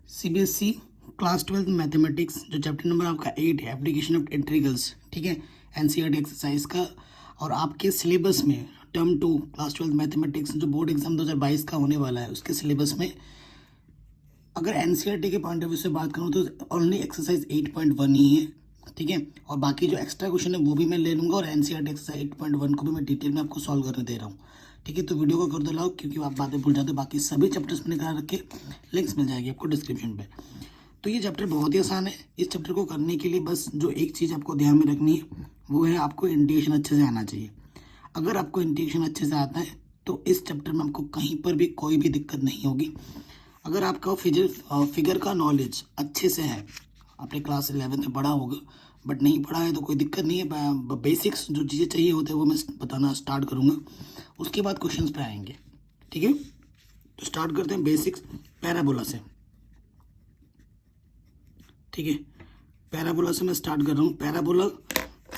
CBSE class 12 mathematics जो chapter number आपका 8 है, एप्लीकेशन ऑफ इंटीग्रल्स, ठीक है, एनसीईआरटी एक्सरसाइज का। और आपके सिलेबस में टर्म 2 क्लास 12 मैथमेटिक्स जो बोर्ड एग्जाम 2022 का होने वाला है, उसके सिलेबस में अगर एनसीईआरटी के पॉइंट ऑफ व्यू से बात करूँ तो ओनली एक्सरसाइज 8.1 ही है, ठीक है। और बाकी जो एक्स्ट्रा क्वेश्चन है वो भी मैं ले लूँगा, और एनसीईआरटी एक्सरसाइज 8.1 को भी मैं डिटेल में आपको सॉल्व करने दे रहा हूँ, ठीक है। तो वीडियो को कर दो लाओ, क्योंकि आप बातें भूल जाते हो। बाकी सभी चैप्टर्स में निकाल रखे, लिंक्स मिल जाएगी आपको डिस्क्रिप्शन पे। तो ये चैप्टर बहुत ही आसान है। इस चैप्टर को करने के लिए बस जो एक चीज़ आपको ध्यान में रखनी है वो है आपको इंटीग्रेशन अच्छे से आना चाहिए। अगर आपको इंटीग्रेशन अच्छे से आता है तो इस चैप्टर में आपको कहीं पर भी कोई भी दिक्कत नहीं होगी। अगर आपका फिगर का नॉलेज अच्छे से है, आपने क्लास 11 में पढ़ा होगा, बट नहीं पढ़ा है तो कोई दिक्कत नहीं है। बेसिक्स जो चीज़ें चाहिए होते हैं वो मैं बताना स्टार्ट करूँगा, उसके बाद क्वेश्चंस पे आएंगे, ठीक है। तो स्टार्ट करते हैं बेसिक्स पैराबोला से, ठीक है। पैराबोला से मैं स्टार्ट कर रहा हूँ। पैराबोला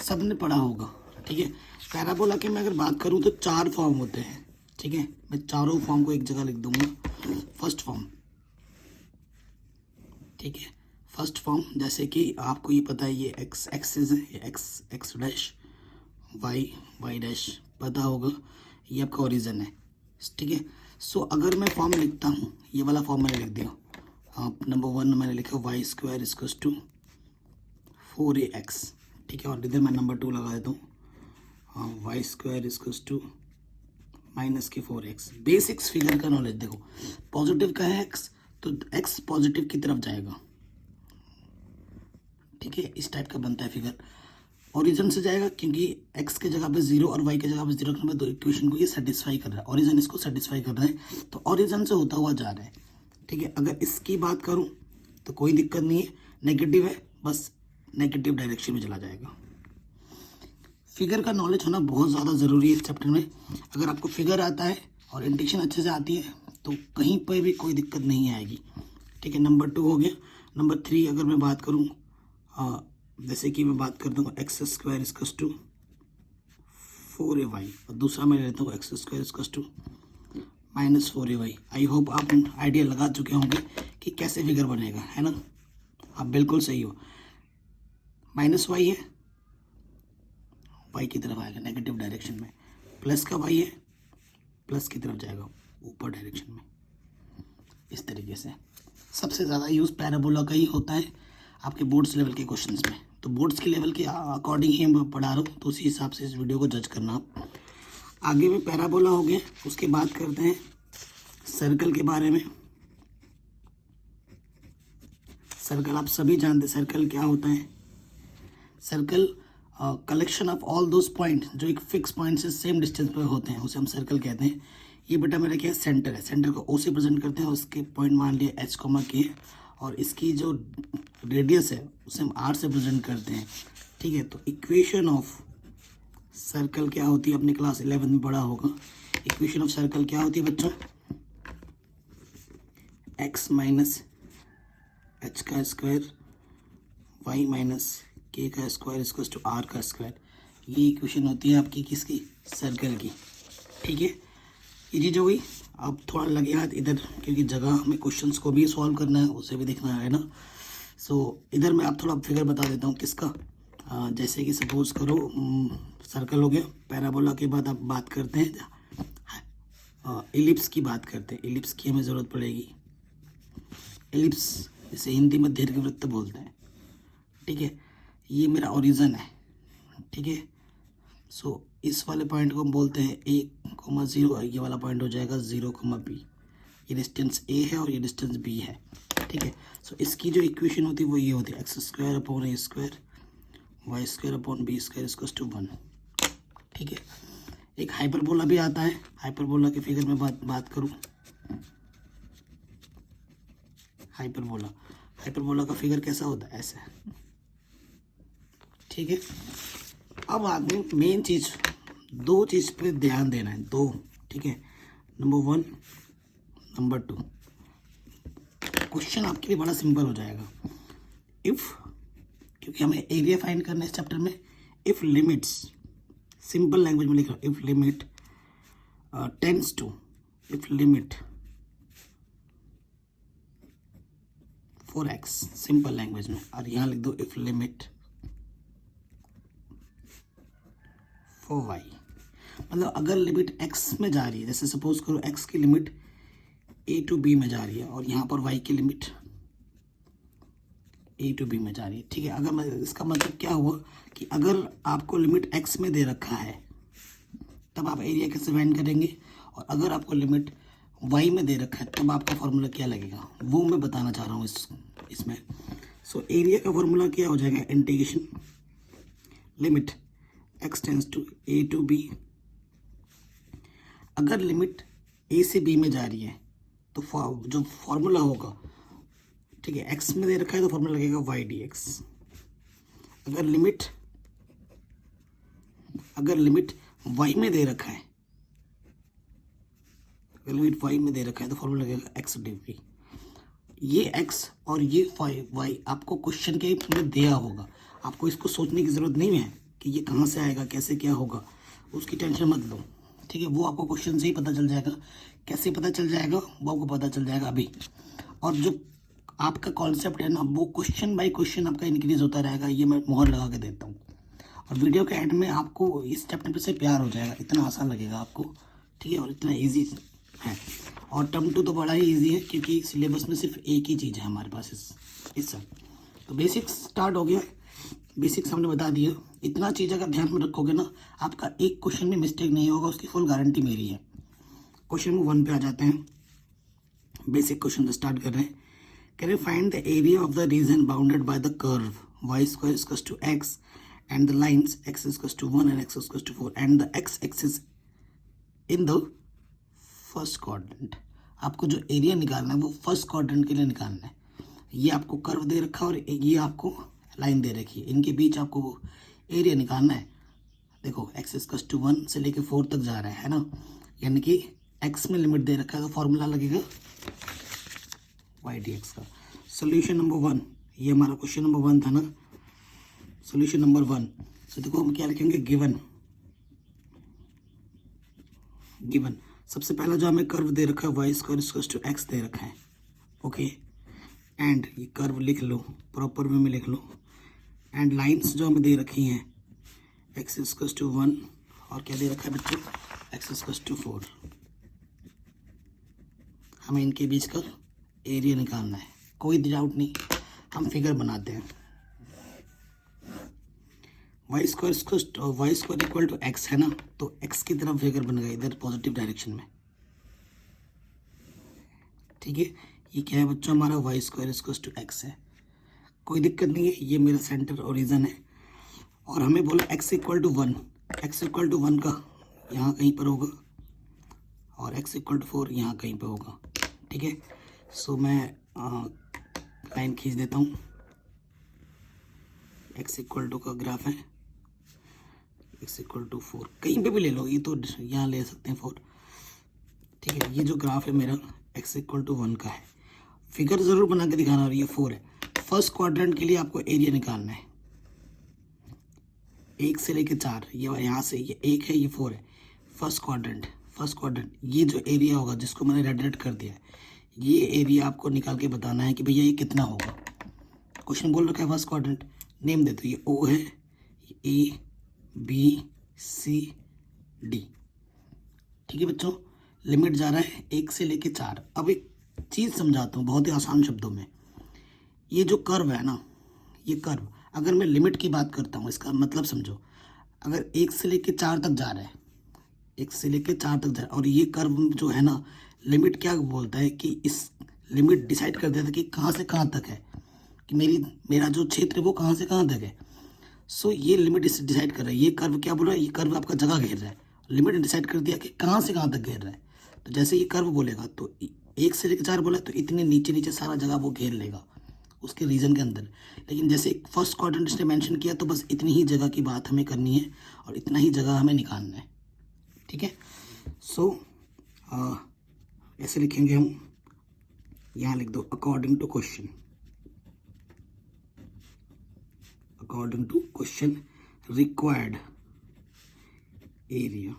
सबने पढ़ा होगा, ठीक है। पैराबोला के मैं अगर बात करूँ तो 4 फॉर्म होते हैं, ठीक है। मैं चारों फॉर्म को एक जगह लिख दूंगा। फर्स्ट फॉर्म, ठीक है। फर्स्ट फॉर्म जैसे कि आपको ये पता है, ये एक्स एक्सिस है, ये x x dash, y y dash पता होगा, ये आपका ओरिजिन है, ठीक है। सो अगर मैं फॉर्म लिखता हूँ, ये वाला फॉर्म मैंने लिख दिया। नंबर 1 मैंने लिखा Y square equals to 4ax, ठीक है। और इधर मैं नंबर 2 लगा देता हूँ, y square equals to -4x। Basics figure का नॉलेज देखो, पॉजिटिव का है x तो x पॉजिटिव की तरफ जाएगा, ठीक है। इस टाइप का बनता है फिगर। ओरिजिन से जाएगा क्योंकि x के जगह पे 0 और y के जगह पे 0 रखने में दो इक्वेशन को ये सेटिस्फाई कर रहा है, ओरिजिन इसको सेटिस्फाई कर रहा है, तो ओरिजिन से होता हुआ जा रहा है, ठीक है। अगर इसकी बात करूं तो कोई दिक्कत नहीं है, नेगेटिव है, बस नेगेटिव डायरेक्शन में चला जाएगा। फिगर का नॉलेज होना बहुत ज़्यादा ज़रूरी है इस चैप्टर में। अगर आपको फिगर आता है और इंटीग्रेशन अच्छे से आती है तो कहीं पर भी कोई दिक्कत नहीं आएगी, ठीक है। नंबर 2 हो गया। नंबर 3 अगर मैं बात करूँ, जैसे कि मैं बात करता हूँ x square equals to 4ay, और दूसरा मैं लेता हूँ x square equals to -4ay। I hope आप आइडिया लगा चुके होंगे कि कैसे फिगर बनेगा, है ना। आप बिल्कुल सही हो। -y है, y की तरफ आएगा नेगेटिव डायरेक्शन में, प्लस का y है, प्लस की तरफ जाएगा ऊपर डायरेक्शन में। इस तरीके से सबसे ज़्यादा यूज़ पैराबोला का ही होता है आपके बोर्ड्स लेवल के क्वेश्चंस में। तो बोर्ड्स के लेवल के अकॉर्डिंग ही मैं पढ़ा रहा हूँ, तो उसी हिसाब से इस वीडियो को जज करना आप। आगे में पैराबोला हो गया, उसके बाद करते हैं सर्कल के बारे में। सर्कल आप सभी जानते हैं, सर्कल क्या होता है। Circle collection of all those point जो एक फिक्स पॉइंट से सेम डिस्टेंस पर होते हैं, उसे हम सर्कल कहते हैं। ये बेटा मेरा क्या है, सेंटर है। सेंटर को ओ से प्रेजेंट करते हैं, उसके पॉइंट मान लिया h, के, और इसकी जो रेडियस है उसे हम r से प्रेजेंट करते हैं, ठीक है। तो इक्वेशन ऑफ सर्कल क्या होती है, अपने क्लास 11 में पढ़ा होगा। इक्वेशन ऑफ सर्कल क्या होती है बच्चों, x माइनस h का स्क्वायर, y माइनस k का स्क्वायर इक्वल्स टू r का स्क्वायर। ये इक्वेशन होती है आपकी किसकी, सर्कल की, ठीक है। ये चीज़ हो गई। अब थोड़ा लगे हाथ इधर, क्योंकि जगह हमें क्वेश्चंस को भी सॉल्व करना है, उसे भी देखना है ना। सो इधर मैं आप थोड़ा फिगर बता देता हूँ किसका। जैसे कि सपोज करो सर्कल हो गया, पैराबोला के बाद आप बात करते हैं इलिप्स की बात करते हैं। इलिप्स की हमें ज़रूरत पड़ेगी। इलिप्स इसे हिंदी में दीर्घवृत्त बोलते हैं, ठीक है। ये मेरा ओरिजिन है, ठीक है। सो इस वाले पॉइंट को हम बोलते हैं 1,0, ये वाला पॉइंट हो जाएगा 0,b। ये डिस्टेंस a है और ये डिस्टेंस b है, ठीक है। सो इसकी जो इक्वेशन होती है वो ये होती है x square upon a square y square upon b square equals to 1, ठीक है। एक हाइपरबोला भी आता है। हाइपरबोला के फिगर में बात करूँ, हाइपरबोला का फिगर कैसा होता है, ऐसा, ठीक है। अब आगे मेन चीज़, 2 चीज़ पे ध्यान देना है, 2, ठीक है। Number 1, number 2। क्वेश्चन आपके लिए बड़ा सिंपल हो जाएगा। इफ़, क्योंकि हमें एरिया फाइंड करना है इस चैप्टर में। इफ़ लिमिट्स, सिंपल लैंग्वेज में लिख रहा हूँ, if limit tends to, if limit 4x simple language में, और यहाँ लिख दो इफ लिमिट 4y, मतलब अगर लिमिट x में जा रही है, जैसे सपोज करो x की लिमिट a टू b में जा रही है और यहाँ पर y की लिमिट a टू b में जा रही है, ठीक है। अगर इसका मतलब क्या हुआ कि अगर आपको लिमिट x में दे रखा है तब आप एरिया कैसे फाइंड करेंगे, और अगर आपको लिमिट y में दे रखा है तब आपका फॉर्मूला क्या लगेगा, वो मैं बताना चाह रहा हूँ इसमें। सो एरिया का फॉर्मूला क्या हो जाएगा, integration limit x tends to a to b। अगर लिमिट a से b में जा रही है तो जो फॉर्मूला होगा, ठीक है, x में दे रखा है तो फॉर्मूला लगेगा y dx। अगर लिमिट y में दे रखा है, अगर लिमिट y में दे रखा है तो फॉर्मूला लगेगा x dv। ये x और ये y आपको क्वेश्चन के में दिया होगा, आपको इसको सोचने की ज़रूरत नहीं है कि ये कहाँ से आएगा, कैसे क्या होगा, उसकी टेंशन मत लो, ठीक है। वो आपको क्वेश्चन से ही पता चल जाएगा। कैसे पता चल जाएगा वो आपको पता चल जाएगा अभी। और जो आपका कॉन्सेप्ट है ना, वो क्वेश्चन बाय क्वेश्चन आपका इंक्रीज होता रहेगा, ये मैं मोहर लगा के देता हूँ। और वीडियो के एंड में आपको इस चैप्टर से प्यार हो जाएगा, इतना आसान लगेगा आपको, ठीक है, और इतना ईजी है। और टर्म 2 तो बड़ा ही ईजी है क्योंकि सिलेबस में सिर्फ एक ही चीज़ है हमारे पास इस साल। तो बेसिक्स स्टार्ट हो गया, बेसिक्स हमने बता दिया। इतना चीज़ अगर ध्यान में रखोगे ना, आपका एक क्वेश्चन में मिस्टेक नहीं होगा, उसकी फुल गारंटी मेरी है। क्वेश्चन नंबर 1 पे आ जाते हैं। बेसिक क्वेश्चन से स्टार्ट कर रहे हैं। Can you find the area of the region bounded by the curve y square is equals to x and the lines x is equals to 1 and x is equals to 4 and the x axis in the first quadrant. आपको जो area निकालना है वो first quadrant के लिए निकालना है। ये आपको कर्व दे रखा है और ये आपको लाइन दे रखी है, इनके बीच आपको एरिया निकालना है। देखो x इज इक्वल्स टू 1 से लेके 4 तक जा रहा है ना, यानी कि x में लिमिट दे रखा है तो फॉर्मूला लगेगा y dx का। सोल्यूशन नंबर 1, ये हमारा क्वेश्चन नंबर 1 था ना। सोल्यूशन नंबर 1, तो देखो हम क्या लिखेंगे, गिवन सबसे पहला जो हमें कर्व दे रखा है y square equals to x दे रखा है, ओके। एंड ये कर्व लिख लो, प्रॉपर वे में लिख लो। एंड लाइंस जो हमें दे रखी हैं x इक्वल्स टू 1 और क्या दे रखा है बच्चों, x इक्वल्स टू 4। हमें इनके बीच का एरिया निकालना है, कोई डाउट नहीं, हम फिगर बनाते हैं। y square equal to x है ना, तो x की तरफ फिगर बन गया इधर पॉजिटिव डायरेक्शन में, ठीक है। ये क्या है बच्चों, हमारा y square equal to x है, कोई दिक्कत नहीं है, ये मेरा सेंटर ओरिजिन है। और हमें बोला x equal to 1, x equal to 1 का यहाँ कहीं पर होगा और x इक्वल टू 4 यहाँ कहीं पर होगा, ठीक है। सो मैं लाइन खींच देता हूँ। x इक्वल टू का ग्राफ है, x इक्वल टू 4 कहीं पे भी ले लो, ये तो यहाँ ले सकते हैं 4, ठीक है। ये जो ग्राफ है मेरा x इक्वल टू 1 का है, फिगर ज़रूर बना के दिखाना, और ये 4 है। फर्स्ट क्वाड्रेंट के लिए आपको एरिया निकालना है, 1 से लेके 4, ये यहाँ से ये 1 है, ये 4 है। फर्स्ट क्वाड्रेंट ये जो एरिया होगा जिसको मैंने रेड कर दिया है, ये एरिया आपको निकाल के बताना है कि भैया ये कितना होगा। क्वेश्चन बोल रखा है फर्स्ट क्वाड्रेंट, नेम दे दो, ये O है, ये A B C D, ठीक है बच्चों। लिमिट जा रहा है 1 से लेके 4। अब एक चीज़ समझाता हूँ बहुत ही आसान शब्दों में। ये जो कर्व है ना, ये कर्व अगर मैं लिमिट की बात करता हूँ, इसका मतलब समझो, अगर 1 से लेके 4 तक जा रहा है, 1 से लेके 4 तक जा रहा है, और ये कर्व जो है ना, लिमिट क्या बोलता है कि इस लिमिट डिसाइड कर देता है कि कहाँ से कहाँ तक है, कि मेरा जो क्षेत्र है वो कहाँ से कहाँ तक है। सो ये लिमिट डिसाइड कर रहा है। ये कर्व क्या बोल रहा है, ये कर्व आपका जगह घेर रहा है, लिमिट डिसाइड कर दिया कि कहाँ से कहाँ तक घेर रहा है। तो जैसे ये कर्व बोलेगा तो 1 से लेकर 4 बोला तो इतने नीचे सारा जगह वो घेर लेगा उसके रीजन के अंदर। लेकिन जैसे फर्स्ट क्वाड्रेंट ने मेंशन किया तो बस इतनी ही जगह की बात हमें करनी है और इतना ही जगह हमें निकालना है, ठीक है। सो ऐसे लिखेंगे हम, यहाँ लिख दो according to question required area,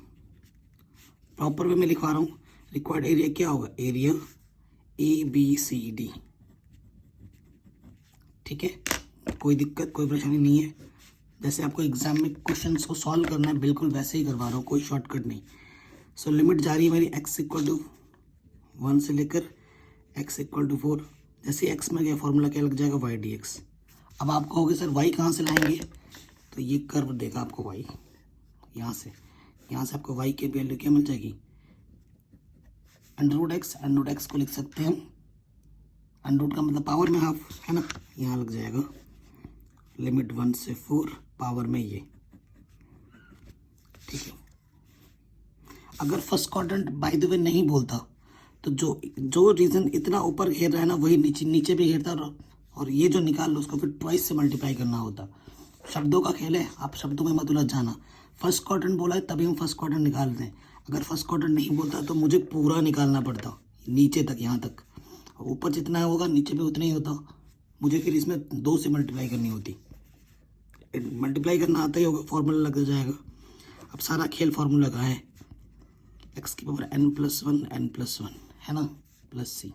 proper way में लिखवा रहा हूँ। रिक्वायर्ड एरिया क्या होगा, एरिया ABCD, ठीक है, कोई दिक्कत कोई परेशानी नहीं है। जैसे आपको एग्जाम में क्वेश्चंस को सॉल्व करना है बिल्कुल वैसे ही करवा रहा हूँ, कोई शॉर्टकट नहीं। सो लिमिट जा रही है मेरी x इक्वल टू 1 से लेकर x इक्वल टू 4। जैसे x में गया फॉर्मूला क्या लग जाएगा y dx। अब आप कहोगे सर y कहाँ से लाएंगे, तो ये कर्व देगा आपको y, यहाँ से आपको y की वैल्यू क्या मिल जाएगी, अंडर रूट x को लिख सकते हैं हम, अंडर रूट का मतलब पावर में हाफ है ना, यहाँ लग जाएगा लिमिट 1 से 4 पावर में ये, ठीक है। अगर first quadrant by the way नहीं बोलता तो जो रीजन इतना ऊपर घेर रहा है ना वही नीचे भी घेरता, और ये जो निकाल लो उसको फिर ट्वाइस से मल्टीप्लाई करना होता। शब्दों का खेल है, आप शब्दों में मत उलझ जाना। फर्स्ट क्वाड्रेंट बोला है तभी हम फर्स्ट क्वाड्रेंट निकालते हैं, अगर फर्स्ट क्वाड्रेंट नहीं बोलता तो मुझे पूरा निकालना पड़ता नीचे तक, यहाँ तक। ऊपर जितना होगा नीचे भी उतना ही होता, मुझे फिर इसमें 2 से मल्टीप्लाई करनी होती। मल्टीप्लाई करना आता ही होगा, फॉर्मूला लग जाएगा। अब सारा खेल फार्मूला का है, x की पावर n+1 है ना, प्लस c।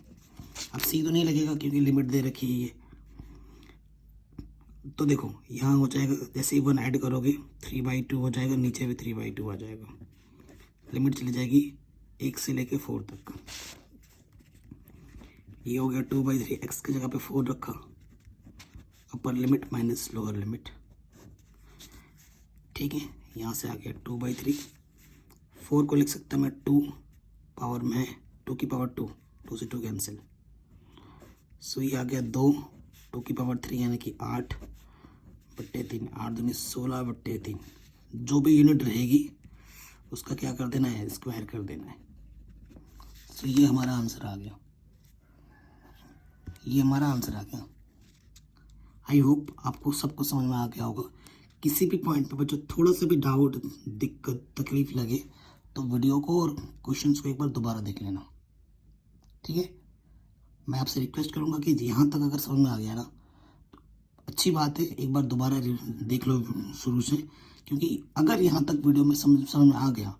अब c तो नहीं लगेगा क्योंकि लिमिट दे रखी है ये। तो देखो यहाँ हो जाएगा, जैसे ही 1 ऐड करोगे 3/2 हो जाएगा, नीचे भी 3/2 आ जाएगा। लिमिट चली जाएगी 1 से लेके 4 तक। ये हो गया 2/3, x की जगह पे 4 रखा, upper limit minus lower limit, ठीक है। यहाँ से आ गया 2/3, 4 को लिख सकता मैं 2 पावर में, 2 की पावर 2, 2 से 2 कैंसिल। सो ये आ गया 2, 2 की पावर 3 यानी कि 8/3, 8 दूनी 16/3। जो भी यूनिट रहेगी उसका क्या कर देना है, स्क्वायर कर देना है। सो ये हमारा आंसर आ गया, ये हमारा आंसर आ गया। आई होप आपको सबको समझ में आ गया होगा। किसी भी पॉइंट पे बच्चों थोड़ा सा भी डाउट, दिक्कत, तकलीफ लगे तो वीडियो को और क्वेश्चंस को एक बार दोबारा देख लेना, ठीक है। मैं आपसे रिक्वेस्ट करूंगा कि यहाँ तक अगर समझ में आ गया ना अच्छी बात है, एक बार दोबारा देख लो शुरू से, क्योंकि अगर यहाँ तक वीडियो में समझ में आ गया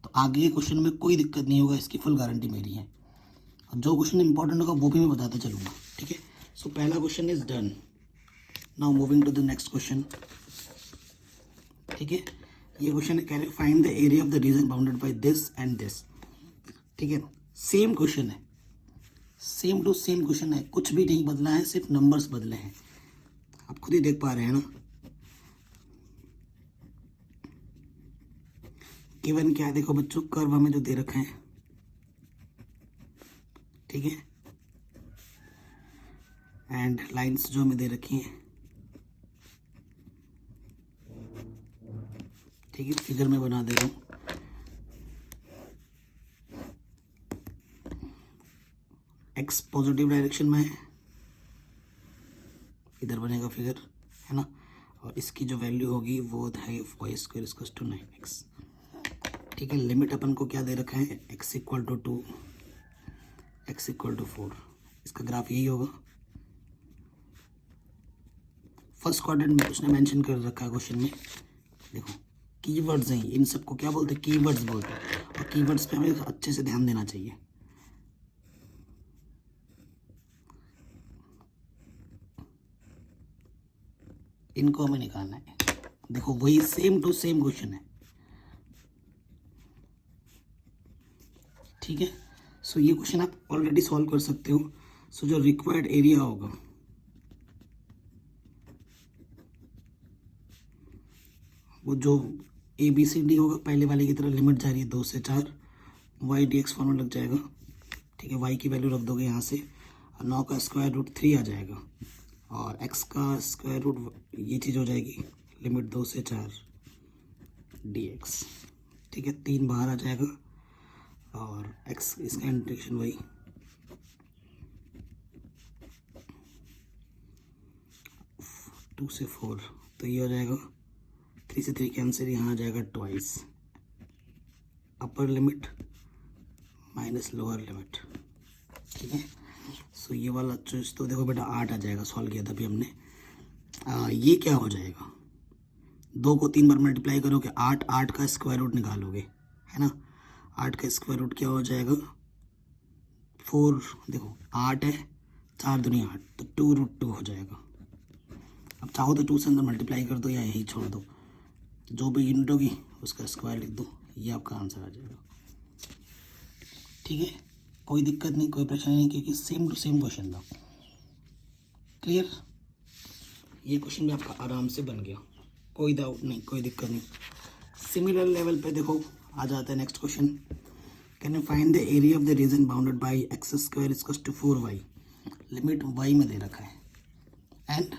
तो आगे के क्वेश्चन में कोई दिक्कत नहीं होगा, इसकी फुल गारंटी मेरी है। और जो क्वेश्चन इंपॉर्टेंट होगा वो भी मैं बताता चलूँगा, ठीक है। सो पहला question is done. Now moving to the next question, ठीक है। ये क्वेश्चन है, find the area of the region bounded by this and this, ठीक है। सेम क्वेश्चन है, सेम टू सेम क्वेश्चन है, कुछ भी नहीं बदला है, सिर्फ नंबर्स बदले हैं। आप खुद ही देख पा रहे हैं ना। गिवन क्या है देखो बच्चों, कर्व हमें जो दे रखा है, ठीक है, एंड लाइंस जो हमें दे रखी हैं, ठीक है। फिगर में बना दे रहा हूँ। एक्स पॉजिटिव डायरेक्शन में है, इधर बनेगा फिगर, है ना। और इसकी जो वैल्यू होगी वो है y² = 9x, ठीक है। लिमिट अपन को क्या दे रखा है, x = 2, x = 4। इसका ग्राफ यही होगा। फर्स्ट क्वाड्रेंट में उसने मेंशन कर रखा है क्वेश्चन में, देखो कीवर्ड्स हैं, इन सबको क्या बोलते हैं, कीवर्ड्स बोलते हैं। और कीवर्ड्स पे हमें अच्छे से ध्यान देना चाहिए। इनको हमें निकालना है, देखो वही सेम टू सेम क्वेश्चन है, ठीक है। सो ये क्वेश्चन आप ऑलरेडी सॉल्व कर सकते हो। सो जो रिक्वायर्ड एरिया होगा वो जो ABCD होगा, पहले वाले की तरह लिमिट जा रही है 2 से 4, y dx फॉर्मूला लग जाएगा, ठीक है। y की वैल्यू रख दोगे यहाँ से, 9 का स्क्वायर रूट 3 आ जाएगा, और x का स्क्वायर रूट ये चीज़ हो जाएगी, लिमिट 2 से 4 dx, ठीक है। 3 बाहर आ जाएगा, और x इसका इंटीग्रेशन वही 2 से 4, तो ये हो जाएगा 3 से 3 कैंसिल, यहाँ आ जाएगा twice, upper limit minus lower limit, ठीक है। सो ये वाला चीज़ तो देखो बेटा 8 आ जाएगा, सॉल्व किया था अभी हमने। ये क्या हो जाएगा, 2 को 3 बार मल्टीप्लाई करोगे 8, 8 का स्क्वायर रूट निकालोगे, है ना। 8 का स्क्वायर रूट क्या हो जाएगा, 4, देखो 8 है, 4 दूनी 8, तो 2√2 हो जाएगा, चाहो तो 2 से अंदर मल्टीप्लाई कर दो या यही छोड़ दो, जो भी यूनिट होगी उसका स्क्वायर लिख दो, ये आपका आंसर आ जाएगा। ठीक है, कोई दिक्कत नहीं, कोई परेशानी नहीं, क्योंकि सेम टू सेम क्वेश्चन था। क्लियर, ये क्वेश्चन भी आपका आराम से बन गया, कोई डाउट नहीं, कोई दिक्कत नहीं। सिमिलर लेवल पे देखो आ जाता है next question. Can you find the area of the region bounded by x square equals to 4y। Limit y में दे रखा है एंड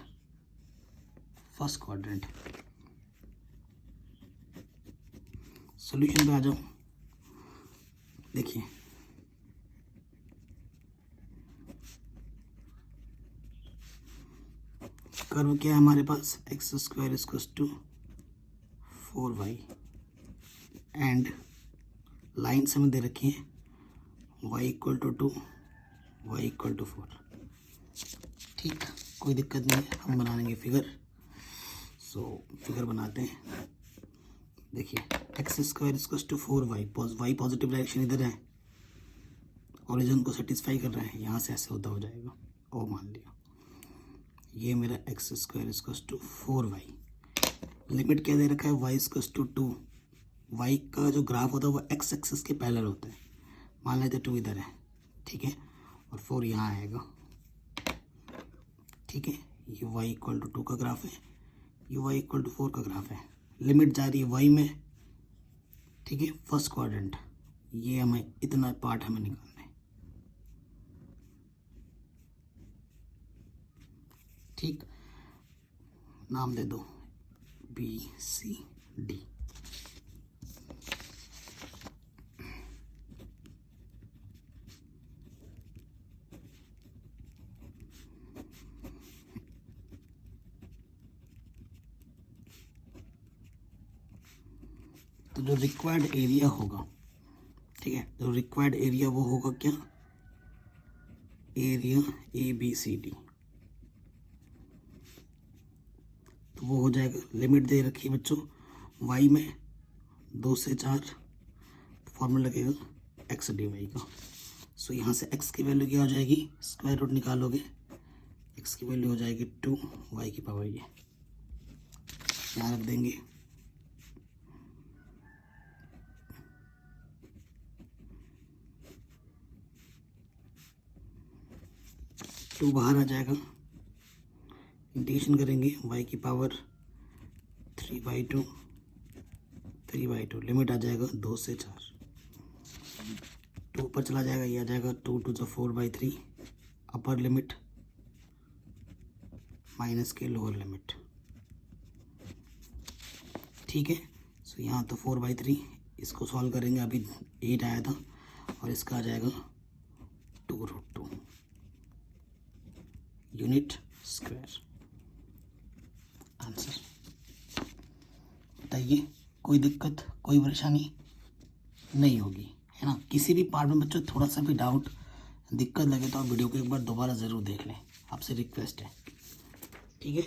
फर्स्ट क्वाड्रेंट। सॉल्यूशन पे आ जाओ। देखिए कर्व क्या है हमारे पास, x square equals to 4y and line से हमें दे रखी है y equal to 2, y equal to 4। ठीक, कोई दिक्कत नहीं है, हम बना लेंगे फिगर। फिगर बनाते हैं। देखिए x square equals to 4y, y positive direction इधर है, ओरिजिन को सेटिस्फाई कर रहा है, यहाँ से ऐसे होता हो जाएगा। ओ मान लिया ये मेरा x square equals to 4y। Limit क्या दे रखा है, y इक्वल्स टू 2। y का जो ग्राफ होता है वो एक्स एक्सिस के पैरेलल होता है। मान लेते 2 इधर है, ठीक है, और 4 यहाँ आएगा। ठीक है, ये y इक्वल टू 2 का ग्राफ है, ये y इक्वल टू 4 का ग्राफ है। लिमिट जा रही है y में, ठीक है, फर्स्ट क्वाड्रेंट। ये हमें इतना पार्ट हमें निकालना है। ठीक, नाम दे दो BCD। तो जो रिक्वायर्ड एरिया होगा, ठीक है, जो रिक्वायर्ड एरिया वो होगा क्या, एरिया ABCD। तो वो हो जाएगा, लिमिट दे रखी है बच्चों y में 2 से 4, फॉर्मूला लगेगा x dy का। सो यहाँ से x की वैल्यू क्या हो जाएगी, स्क्वायर रूट निकालोगे, x की वैल्यू हो जाएगी 2, y की पावर ये यहाँ रख देंगे। टू बाहर आ जाएगा, इंटीग्रेशन करेंगे, y की पावर 3/2, 3/2, लिमिट आ जाएगा 2 से 4, 2 ऊपर चला जाएगा, ये आ जाएगा 2 × 2 = 4/3, अपर लिमिट माइनस के लोअर लिमिट। ठीक है, सो यहाँ तो 4/3, इसको सॉल्व करेंगे, अभी 8 आया था, और इसका आ जाएगा 2√2 यूनिट स्क्वायर। आंसर बताइए, कोई दिक्कत, कोई परेशानी नहीं होगी, है ना। किसी भी पार्ट में बच्चों थोड़ा सा भी डाउट, दिक्कत लगे तो आप वीडियो को एक बार दोबारा ज़रूर देख लें, आपसे रिक्वेस्ट है। ठीक है,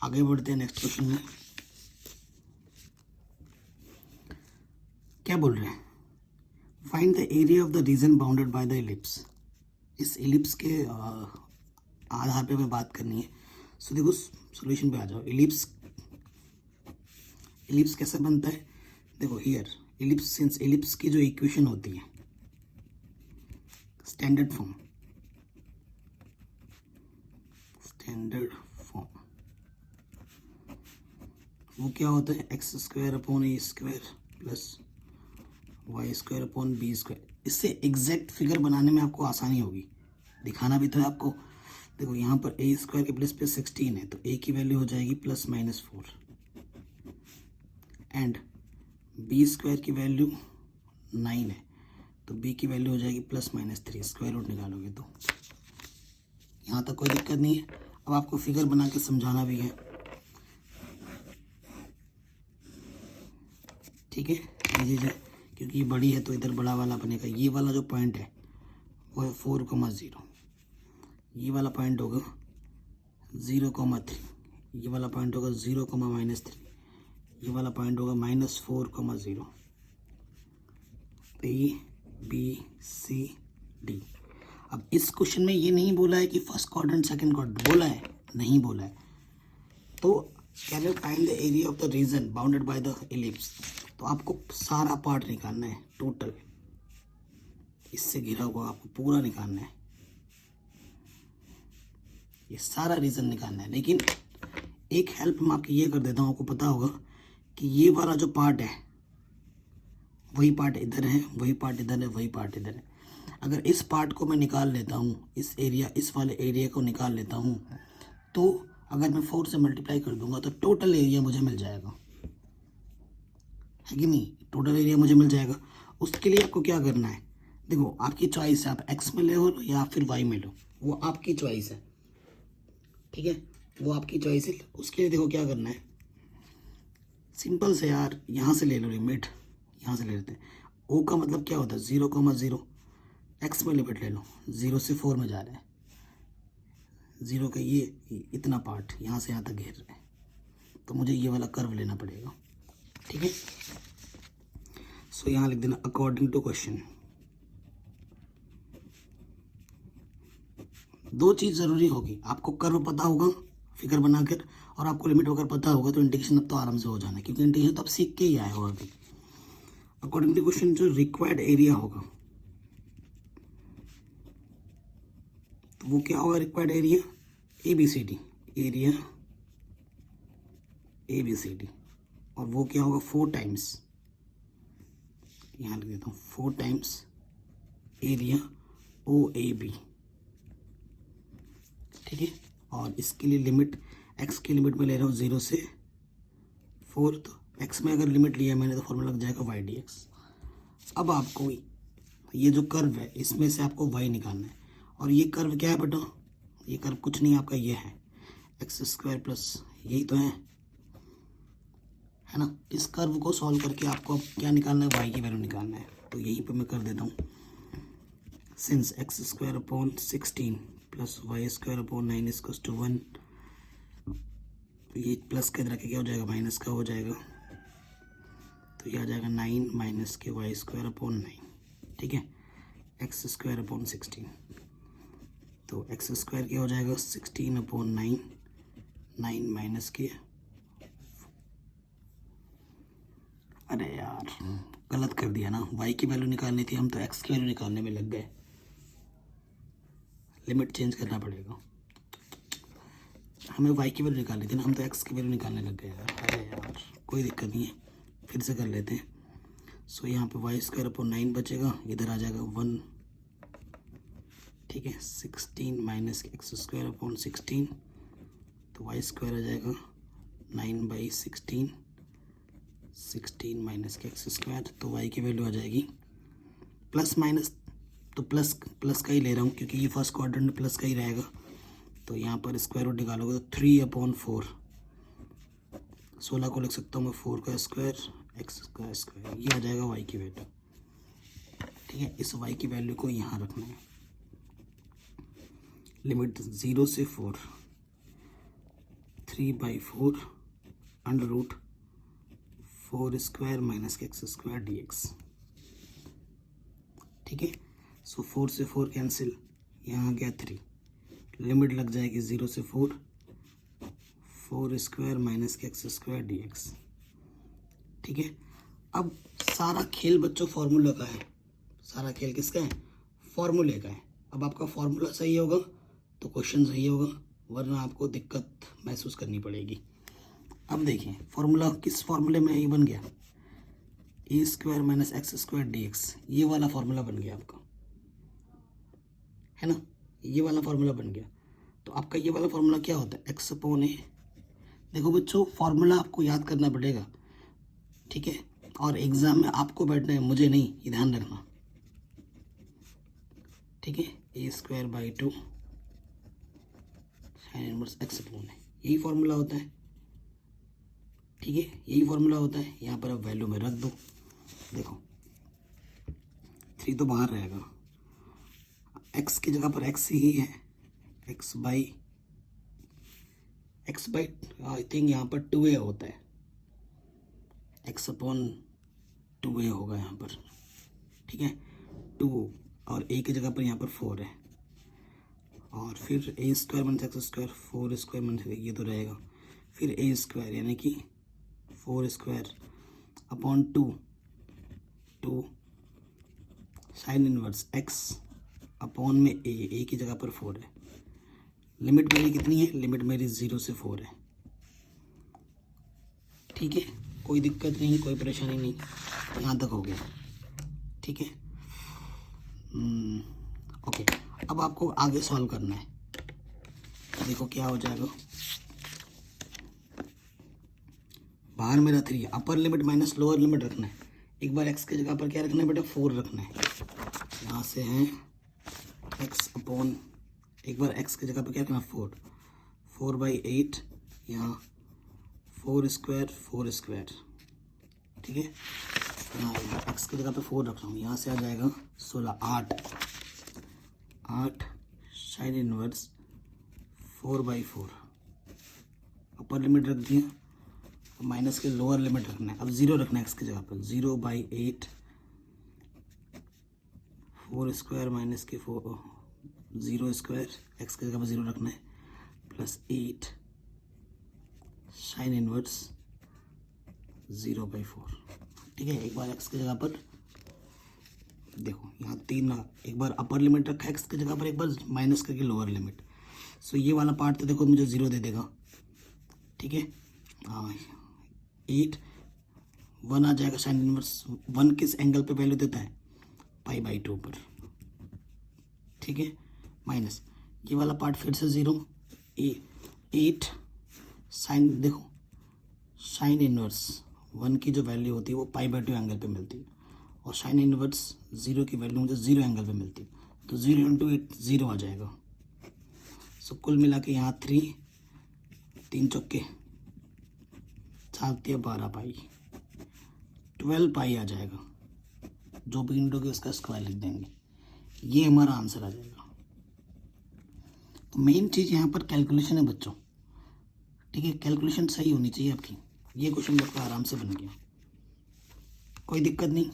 आगे बढ़ते हैं नेक्स्ट क्वेश्चन में। क्या बोल रहे हैं, find the area of the region bounded by the ellipse. इस एलिप्स के आधार पे हमें बात करनी है। सो देखो सॉल्यूशन पे आ जाओ। एलिप्स कैसे बनता है, देखो हियर एलिप्स, सिंस एलिप्स की जो इक्वेशन होती है स्टैंडर्ड फॉर्म, वो क्या होता है, x² / a² plus y² / b²। इससे एग्जैक्ट फिगर बनाने में आपको आसानी होगी, दिखाना भी तो है आपको। देखो यहाँ पर a² के प्लेस पे 16 है, तो a की वैल्यू हो जाएगी +-4 एंड b² की वैल्यू 9 है, तो b की वैल्यू हो जाएगी +-3, स्क्वायर रूट निकालोगे तो। यहाँ तक कोई दिक्कत नहीं है। अब आपको फिगर बना के समझाना भी है, ठीक है, जी, क्योंकि ये बड़ी है तो इधर बड़ा वाला बनेगा। ये वाला जो पॉइंट है वो है 4,0, ये वाला पॉइंट होगा 0,3, ये वाला पॉइंट होगा 0,-3, ये वाला पॉइंट होगा -4,0। ABCD। अब इस क्वेश्चन में ये नहीं बोला है कि फर्स्ट क्वाड्रेंट सेकंड क्वाड्रेंट, बोला है नहीं बोला है, तो can you find the area of the region bounded by the ellipse. तो आपको सारा पार्ट निकालना है, टोटल इससे घिरा हुआ आपको पूरा निकालना है, ये सारा रीजन निकालना है। लेकिन एक हेल्प मैं आपकी ये कर देता हूँ, आपको पता होगा कि ये वाला जो पार्ट है वही पार्ट इधर है, वही पार्ट इधर है, वही पार्ट इधर है। अगर इस पार्ट को मैं निकाल लेता हूँ, इस वाले एरिया को निकाल लेता हूँ, तो अगर मैं 4 से मल्टीप्लाई कर दूंगा तो टोटल एरिया मुझे मिल जाएगा, है कि नहीं? टोटल एरिया मुझे मिल जाएगा। उसके लिए आपको क्या करना है, देखो आपकी चॉइस है, आप एक्स में ले लो या फिर वाई में लो, वो आपकी चॉइस है, ठीक है, वो आपकी चॉइस है। उसके लिए देखो क्या करना है, सिंपल से यार, यहाँ से ले लो लिमिट, यहाँ से ले लेते हैं। ओ का मतलब क्या होता है, 0,0। एक्स में लिमिट ले लो, 0 से 4 में जा रहा है, 0 का ये इतना पार्ट यहाँ से यहाँ तक घेर रहा है, तो मुझे ये वाला कर्व लेना पड़ेगा, ठीक है। सो यहाँ लिख देना अकॉर्डिंग टू क्वेश्चन। दो चीज़ ज़रूरी होगी, आपको कर्व पता होगा फिगर बनाकर, और आपको लिमिट वगैरह पता होगा, तो इंटीग्रेशन अब तो आराम से हो जाना है, क्योंकि इंटीग्रेशन तो आप सीख के ही आए हो अभी। अकॉर्डिंग टू क्वेश्चन जो रिक्वायर्ड एरिया होगा, तो वो क्या होगा, required area ABCD, area ABCD, और वो क्या होगा 4 टाइम्स, यहाँ लिख देता हूँ 4 टाइम्स एरिया OAB, ठीक है। और इसके लिए लिमिट, एक्स की लिमिट में ले रहा हूँ 0 से 4, तो एक्स में अगर लिमिट लिया मैंने तो फॉर्मूला लग जाएगा YDX। अब आपको ये जो कर्व है इसमें से आपको y निकालना है, और ये कर्व क्या है बेटा, ये कर्व कुछ नहीं आपका, ये है x² प्लस, यही तो है ना। इस कर्व को सॉल्व करके आपको अब क्या निकालना है, y की वैल्यू निकालना है। तो यहीं पे मैं कर देता हूँ, since x² upon 16 plus y² upon 9 equals to 1, ये प्लस के इधर क्या हो जाएगा, माइनस का हो जाएगा, तो ये आ जाएगा 9 माइनस के y² अपॉन 9, ठीक है, x² अपॉन 16, तो x² क्या हो जाएगा 16 अपॉन 9, 9 माइनस के, अरे यार गलत कर दिया ना, y की वैल्यू निकालनी थी, हम तो x की वैल्यू निकालने में लग गए, लिमिट चेंज करना पड़ेगा, हमें y की वैल्यू निकालनी थी ना, हम तो x की वैल्यू निकालने लग गए यार। अरे यार कोई दिक्कत नहीं है, फिर से कर लेते हैं। सो यहाँ पे y² अपॉन 9 बचेगा, इधर आ जाएगा 1, ठीक है, 16 माइनस x² अपॉन 16, तो y² आ जाएगा 9/16, 16 माइनस के x², तो y की वैल्यू आ जाएगी प्लस माइनस, तो प्लस का ही ले रहा हूँ क्योंकि ये फर्स्ट क्वाड्रेंट में प्लस का ही रहेगा, तो यहाँ पर स्क्वायर रूट निकालोगे तो 3/4, 16 को लिख सकता हूँ मैं 4 का स्क्वायर, x का स्क्वायर, ये आ जाएगा y की वैल्यू, ठीक है। इस y की वैल्यू को यहाँ रखना है, लिमिट 0 से 4, 3/4 अंडर रूट 4² माइनस के x² dx, ठीक है। सो 4 से 4 कैंसिल, यहाँ आ गया 3, लिमिट लग जाएगी 0 से 4, 4² माइनस के x² dx, ठीक है। अब सारा खेल बच्चों फार्मूला का है, सारा खेल किसका है, फार्मूले का है। अब आपका फार्मूला सही होगा तो क्वेश्चन सही होगा, वरना आपको दिक्कत महसूस करनी पड़ेगी। अब देखिए फार्मूला, किस फार्मूले में ये बन गया, a² माइनस x² dx, ये वाला फार्मूला बन गया आपका, है ना, ये वाला फार्मूला बन गया। तो आपका ये वाला फार्मूला क्या होता है, x अपॉन a। देखो बच्चों फार्मूला आपको याद करना पड़ेगा, ठीक है, और एग्जाम में आपको बैठना है, मुझे नहीं, ये ध्यान रखना, ठीक है। a²/2 sin inverse x upon a, यही फार्मूला होता है, ठीक है, यही फार्मूला होता है। यहाँ पर अब वैल्यू में रख दो, देखो 3 तो बाहर रहेगा, x की जगह पर x ही है, x बाई आई थिंक यहाँ पर 2a होता है, x अपॉन 2a होगा यहाँ पर, ठीक है, 2, और a की जगह पर यहाँ पर 4 है, और फिर a² माइनस x², 4² माइनस ये तो रहेगा, फिर ए स्क्वायर यानी कि 4 square upon 2 sine inverse x upon में ए की जगह पर 4 है। लिमिट मेरी कितनी है? लिमिट मेरी 0 से 4 है। ठीक है, कोई दिक्कत नहीं, कोई परेशानी नहीं, यहाँ तक हो गया। ठीक है, ओके। अब आपको आगे सॉल्व करना है। देखो क्या हो जाएगा। बाहर मेरा 3, upper limit minus lower limit रखना है। एक बार x की जगह पर क्या रखना है बेटा? 4 रखना है। यहाँ से है x अपॉन, एक बार x की जगह पर क्या रखना? 4/8, यहाँ 4 स्क्वायर। ठीक है, यहाँ x की जगह पे 4 रख रहा हूँ। यहाँ से आ जाएगा 16, 8 साइन इनवर्स 4/4। अपर लिमिट रख दिया, माइनस के लोअर लिमिट रखना है। अब 0 रखना है x की जगह पर। 0/8 4 स्क्वायर माइनस के 0 स्क्वायर, x की जगह पर 0 रखना है, प्लस 8 साइन इनवर्स 0/4। ठीक है, एक बार x की जगह पर देखो, यहाँ 3, एक बार अपर लिमिट रखा है x की जगह पर, एक बार माइनस करके लोअर लिमिट। सो ये वाला पार्ट तो देखो मुझे 0 दे देगा। ठीक है, 8 1 आ जाएगा साइन इनवर्स। 1 किस एंगल पे वैल्यू देता है? π/2 पर। ठीक है, माइनस ये वाला पार्ट फिर से 0, 8 साइन, देखो साइन इनवर्स 1 की जो वैल्यू होती है वो π/2 एंगल पे मिलती है, और साइन इनवर्स 0 की वैल्यू मुझे 0 एंगल पे मिलती है। तो 0 × 8 0 आ जाएगा। सो कुल मिला के यहाँ 3 चौके 4 12 पाई, 12 पाई आ जाएगा। जो भी इंटू के उसका स्क्वायर लिख देंगे, ये हमारा आंसर आ जाएगा। तो मेन चीज़ यहाँ पर कैलकुलेशन है बच्चों। ठीक है, कैलकुलेशन सही होनी चाहिए आपकी। ये क्वेश्चन आपका आराम से बन गया, कोई दिक्कत नहीं।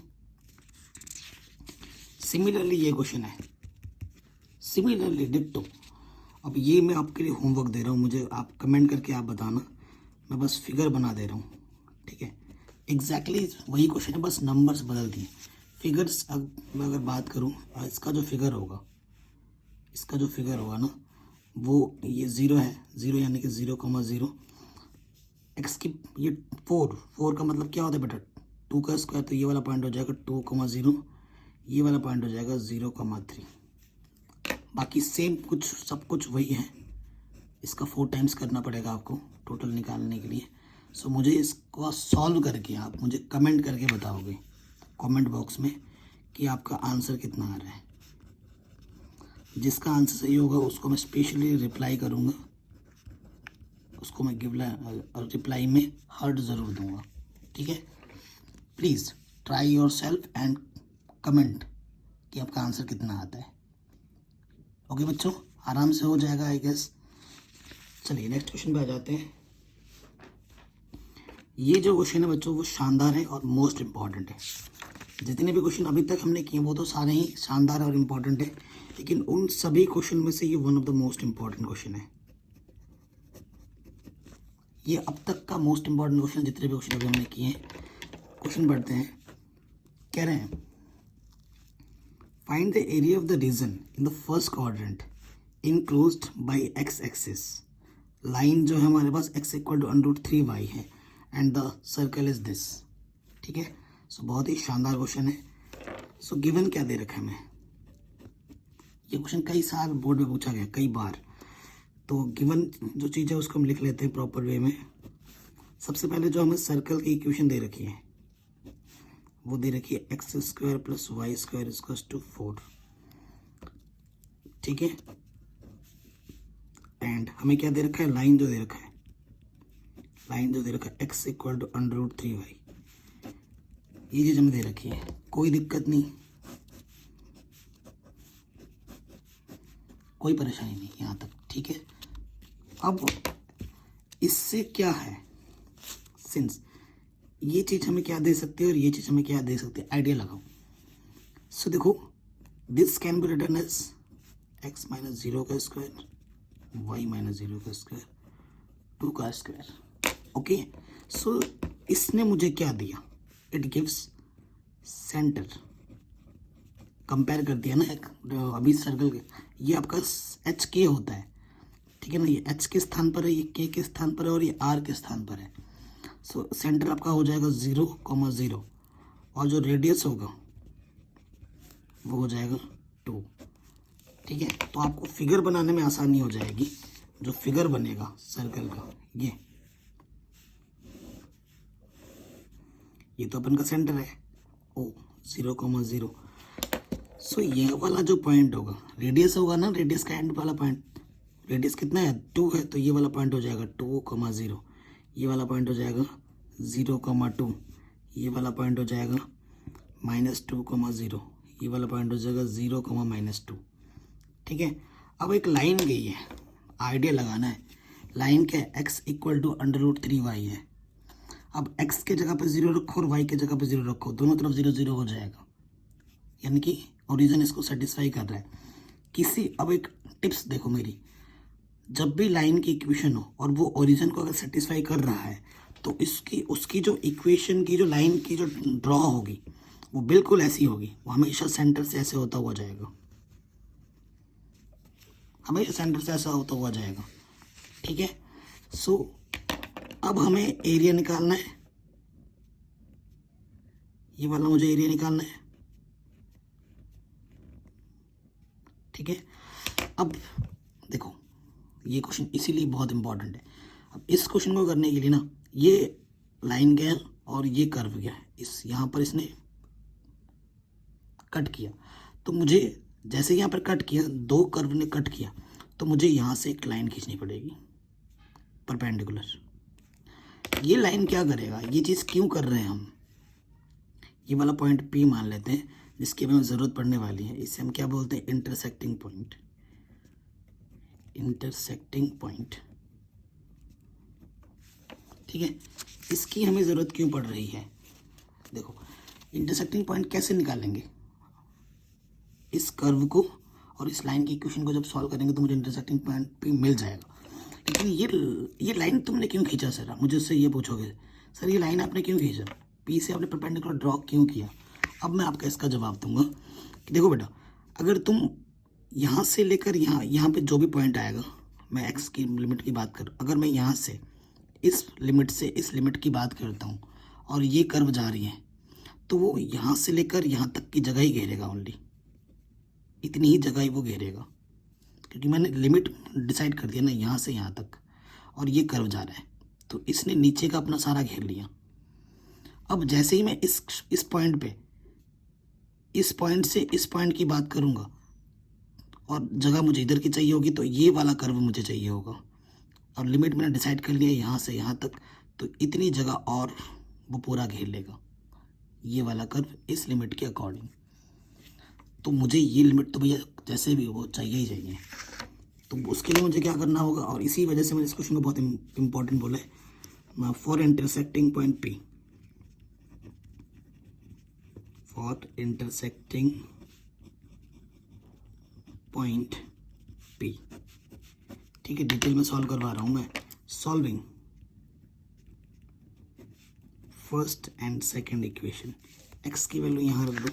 सिमिलरली ये क्वेश्चन है, सिमिलरली डिट्टो। अब ये मैं आपके लिए होमवर्क दे रहा हूँ, मुझे आप कमेंट करके आप बताना, मैं बस फिगर बना दे रहा हूँ। ठीक है, एग्जैक्टली वही क्वेश्चन है, बस नंबर्स बदल दिए। फिगर्स मैं अगर बात करूँ, इसका जो फिगर होगा ना, वो ये 0 है। 0 यानी कि 0,0। एक्स की ये 4 का मतलब क्या होता है बेटा? 2 का स्क्वायर। तो ये वाला पॉइंट हो जाएगा 2,0, ये वाला पॉइंट हो जाएगा 0,3। बाकी सेम कुछ, सब कुछ वही है। इसका 4 टाइम्स करना पड़ेगा आपको टोटल निकालने के लिए। सो मुझे इसको सॉल्व करके आप मुझे कमेंट करके बताओगे कमेंट बॉक्स में कि आपका आंसर कितना आ रहा है। जिसका आंसर सही होगा उसको मैं स्पेशली रिप्लाई करूँगा, उसको मैं रिप्लाई में हार्ट ज़रूर दूंगा। ठीक है, please try your self and comment कि आपका आंसर कितना आता है। ओके बच्चों, आराम से हो जाएगा आई गेस। चलिए नेक्स्ट क्वेश्चन पे आ जाते हैं। ये जो क्वेश्चन है बच्चों वो शानदार है और मोस्ट इम्पॉर्टेंट है। जितने भी क्वेश्चन अभी तक हमने किए वो तो सारे ही शानदार और इम्पॉर्टेंट है, लेकिन उन सभी क्वेश्चन में से ये one of the most important question है। ये अब तक का मोस्ट इम्पॉर्टेंट क्वेश्चन, जितने भी क्वेश्चन अभी हमने किए हैं। क्वेश्चन पढ़ते हैं, कह रहे हैं find the area of the region in the first quadrant enclosed by x axis. Line जो है हमारे पास x = √3y है and the circle is this. ठीक है, सो बहुत ही शानदार क्वेश्चन है। सो गिवन क्या दे रखा है हमें? ये क्वेश्चन कई साल बोर्ड में पूछा गया, कई बार। तो गिवन जो चीज़ है उसको हम लिख लेते हैं प्रॉपर वे में। सबसे पहले जो हमें सर्कल की इक्वेशन दे रखी है वो दे रखी है x² + y² = 4। ठीक है, एंड हमें क्या दे रखा है? लाइन जो दे रखा है, x = √3y। ये चीज़ हमें दे रखी है, कोई दिक्कत नहीं, कोई परेशानी नहीं यहाँ तक। ठीक है, अब इससे क्या है, सिंस ये चीज़ हमें क्या दे सकती है और ये चीज़ हमें क्या दे सकती है, आइडिया लगाओ। सो देखो, this can be written as x - 0² y - 0² 2 का स्क्वायर। ओके, सो इसने मुझे क्या दिया, इट गिव्स सेंटर, कंपेयर कर दिया ना एक अभी सर्कल के, ये आपका एच के होता है, ठीक है ना, ये एच के स्थान पर है, ये के के स्थान पर है और ये आर के स्थान पर है। सो सेंटर आपका हो जाएगा 0,0 और जो रेडियस होगा वो हो जाएगा 2, ठीक है। तो आपको फिगर बनाने में आसानी हो जाएगी, जो फिगर बनेगा सर्कल का ये तो अपन का सेंटर है ओ 0,0। सो ये वाला जो पॉइंट होगा, रेडियस होगा ना, रेडियस का एंड वाला पॉइंट, रेडियस कितना है 2 है, तो ये वाला पॉइंट हो जाएगा 2,0, ये वाला पॉइंट हो जाएगा 0,2, ये वाला पॉइंट हो जाएगा -2,0, ये वाला पॉइंट हो जाएगा 0,-2, ठीक है। अब एक लाइन गई है, आइडिया लगाना है, लाइन क्या है, x = √3y है। अब x के जगह पे 0 रखो और y के जगह पे 0 रखो, दोनों तरफ 0 0 हो जाएगा, यानी कि ओरिजिन इसको सेटिस्फाई कर रहा है। अब एक टिप्स देखो मेरी, जब भी लाइन की इक्वेशन हो और वो ओरिजिन को अगर सेटिस्फाई कर रहा है तो उसकी जो इक्वेशन की जो लाइन की जो ड्रॉ होगी वो बिल्कुल ऐसी होगी, वो हमेशा सेंटर से ऐसे होता हुआ जाएगा, हमेशा सेंटर से ऐसा होता हुआ जाएगा, ठीक है। सो अब हमें एरिया निकालना है, ये वाला मुझे एरिया निकालना है, ठीक है। अब देखो ये क्वेश्चन इसीलिए बहुत इंपॉर्टेंट है। अब इस क्वेश्चन को करने के लिए ना, ये लाइन गया और ये कर्व गया, इस यहाँ पर इसने कट किया, तो मुझे जैसे यहाँ पर कट किया, दो कर्व ने कट किया, तो मुझे यहाँ से एक लाइन खींचनी पड़ेगी परपेंडिकुलर। ये लाइन क्या करेगा, ये चीज़ क्यों कर रहे हैं हम, ये वाला पॉइंट P मान लेते हैं जिसकी हमें ज़रूरत पड़ने वाली है, इसे हम क्या बोलते हैं, इंटरसेक्टिंग पॉइंट, इंटरसेक्टिंग पॉइंट, ठीक है। इसकी हमें ज़रूरत क्यों पड़ रही है, देखो इंटरसेक्टिंग पॉइंट कैसे निकालेंगे, इस कर्व को और इस लाइन की इक्वेशन को जब सॉल्व करेंगे तो मुझे इंटरसेक्टिंग पॉइंट P मिल जाएगा। लेकिन ये लाइन तुमने क्यों खींचा सर, आप मुझे उससे ये पूछोगे, सर ये लाइन आपने क्यों खींचा, P से आपने परपेंडिकुलर ड्रॉ क्यों किया। अब मैं आपका इसका जवाब दूंगा कि देखो बेटा, अगर तुम यहाँ से लेकर यहाँ पे जो भी पॉइंट आएगा, मैं x की लिमिट की बात करूँ, अगर मैं यहाँ से इस लिमिट की बात करता हूँ और ये कर्व जा रही है, तो वो यहाँ से लेकर यहाँ तक की जगह ही घेरेगा, ओनली इतनी ही जगह ही वो घेरेगा, क्योंकि मैंने लिमिट डिसाइड कर दिया ना यहाँ से यहाँ तक, और ये कर्व जा रहा है तो इसने नीचे का अपना सारा घेर लिया। अब जैसे ही मैं इस पॉइंट पे, इस पॉइंट से इस पॉइंट की बात करूँगा और जगह मुझे इधर की चाहिए होगी, तो ये वाला कर्व मुझे चाहिए होगा, और लिमिट मैंने डिसाइड कर लिया यहाँ से यहाँ तक, तो इतनी जगह और वो पूरा घेर लेगा, ये वाला कर्व इस लिमिट के अकॉर्डिंग। तो मुझे ये लिमिट तो भैया जैसे भी वो चाहिए ही चाहिए, तो उसके लिए मुझे क्या करना होगा, और इसी वजह से मैंने इस क्वेश्चन को बहुत इंपॉर्टेंट बोला है, for intersecting point P, for intersecting point P, ठीक है। डिटेल में सॉल्व करवा रहा हूँ मैं, solving first and second equation, x की वैल्यू यहाँ रख दो,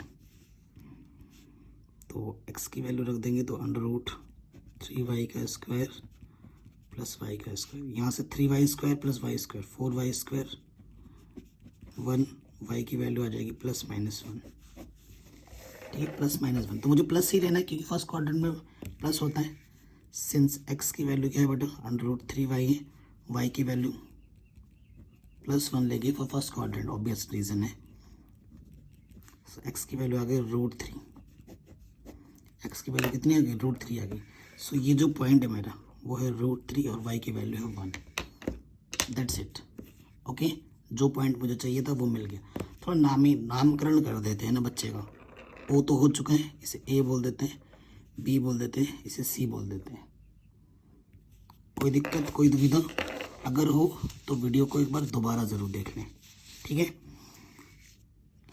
तो x की वैल्यू रख देंगे तो √3y² + y², यहाँ से 3y² + y², 4y², 1 y की वैल्यू आ जाएगी +-1, ठीक है, +-1। तो मुझे प्लस ही लेना है क्योंकि फर्स्ट क्वाड्रेंट में प्लस होता है। सिंस x की वैल्यू क्या है बेटा, √3y है, y की वैल्यू +1 लेगी for first quadrant, obvious reason है। सो x की वैल्यू आ गई √3, x की वैल्यू कितनी आ गई, √3 आ गई। सो ये जो पॉइंट है मेरा वो है √3 और y की वैल्यू है 1, दैट्स इट, ओके। जो पॉइंट मुझे चाहिए था वो मिल गया। थोड़ा नामकरण कर देते हैं ना बच्चे का, O तो हो चुका है, इसे A बोल देते हैं, B बोल देते हैं, इसे C बोल देते हैं। कोई दिक्कत, कोई दुविधा अगर हो तो वीडियो को एक बार दोबारा ज़रूर देख लें, ठीक है।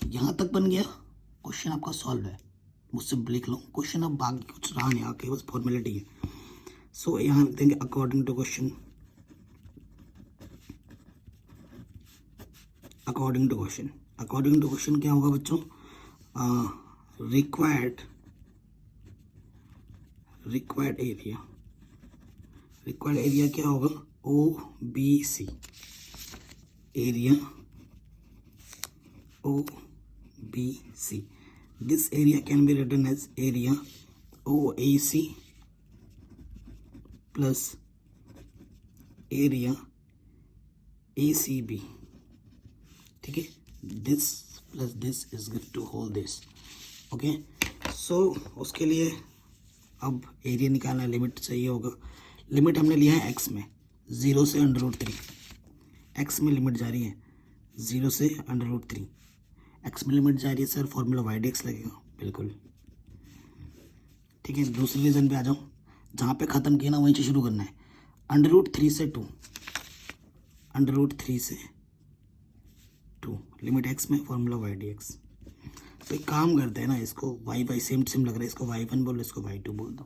यहाँ तक बन गया, क्वेश्चन आपका सॉल्व है, मुझसे लिख लो क्वेश्चन, अब बाकी कुछ रहा नहीं, आके बस फॉर्मेलिटी है। सो यहाँ लिख देंगे according to question, according to question, according to question क्या होगा बच्चों, रिक्वायर्ड एरिया, रिक्वायर्ड एरिया क्या होगा, OBC area, OBC, this area can be written as area OAC plus area ACB, ठीक है, this plus this is equal to whole this, okay. So उसके लिए अब एरिया निकालना, लिमिट चाहिए होगा। लिमिट हमने लिया है x में 0 से √3, x में लिमिट जा रही है 0 से √3, x में लिमिट जा रही है सर, फॉर्मूला y/dx लगेगा, बिल्कुल ठीक है। दूसरी रीजन पे आ जाओ, जहाँ पे ख़त्म किया ना वहीं से शुरू करना है, √3 से 2, √3 से 2, लिमिट x में, फॉर्मूला y/dx। तो एक काम करते हैं ना, इसको y सेम सेम लग रहा है, इसको y1 बोल, इसको y2 बोल दो,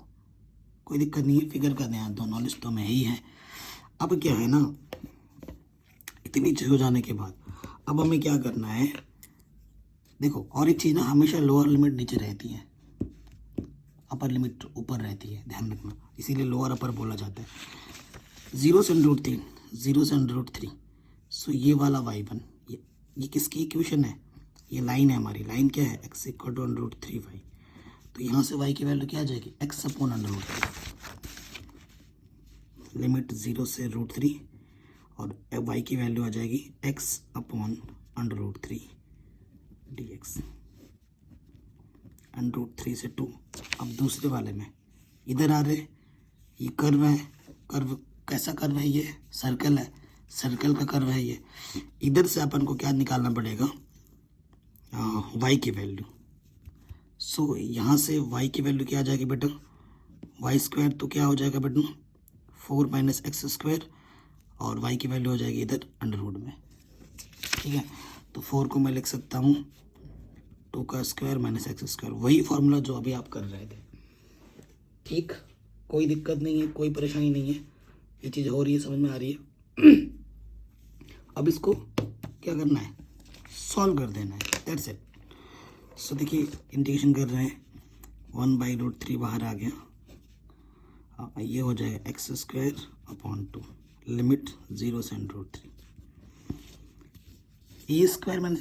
कोई दिक्कत नहीं है, फिगर का ध्यान दो, नॉलेज तो में ही है। अब क्या है ना, इतनी चीज़ हो जाने के बाद अब हमें क्या करना है, देखो और एक चीज़ ना, हमेशा लोअर लिमिट नीचे रहती है, अपर लिमिट ऊपर रहती है, ध्यान रखना, इसीलिए लोअर अपर बोला जाता है। 0 से √3, 0 से √3, सो ये वाला y1, ये किसकी इक्वेशन है, ये लाइन है हमारी, लाइन क्या है, x = √3y, तो यहाँ से y की वैल्यू क्या आ जाएगी, x/√3, लिमिट 0 से √3 और y की वैल्यू आ जाएगी x/√3 dx, √3 से 2। अब दूसरे वाले में इधर आ रहे, ये कर्व है, कर्व कैसा कर्व है, ये सर्कल है, सर्कल का कर्व है ये, इधर से अपन को क्या निकालना पड़ेगा, y की वैल्यू। सो यहाँ से y की वैल्यू क्या आ जाएगी बेटा, y² तो क्या हो जाएगा बेटा, 4 - x², और y की वैल्यू हो जाएगी इधर √ में, ठीक है। तो 4 को मैं लिख सकता हूँ 2 का स्क्वायर - x², वही फॉर्मूला जो अभी आप कर रहे थे, ठीक, कोई दिक्कत नहीं है, कोई परेशानी नहीं है, ये चीज़ हो रही है, समझ में आ रही है। अब इसको क्या करना है, सॉल्व कर देना है, दैट्स इट। सो देखिए इंटीग्रेशन कर रहे हैं, 1/√3 बाहर आ गया, ये हो जाएगा x²/2, लिमिट 0 से √3, a² -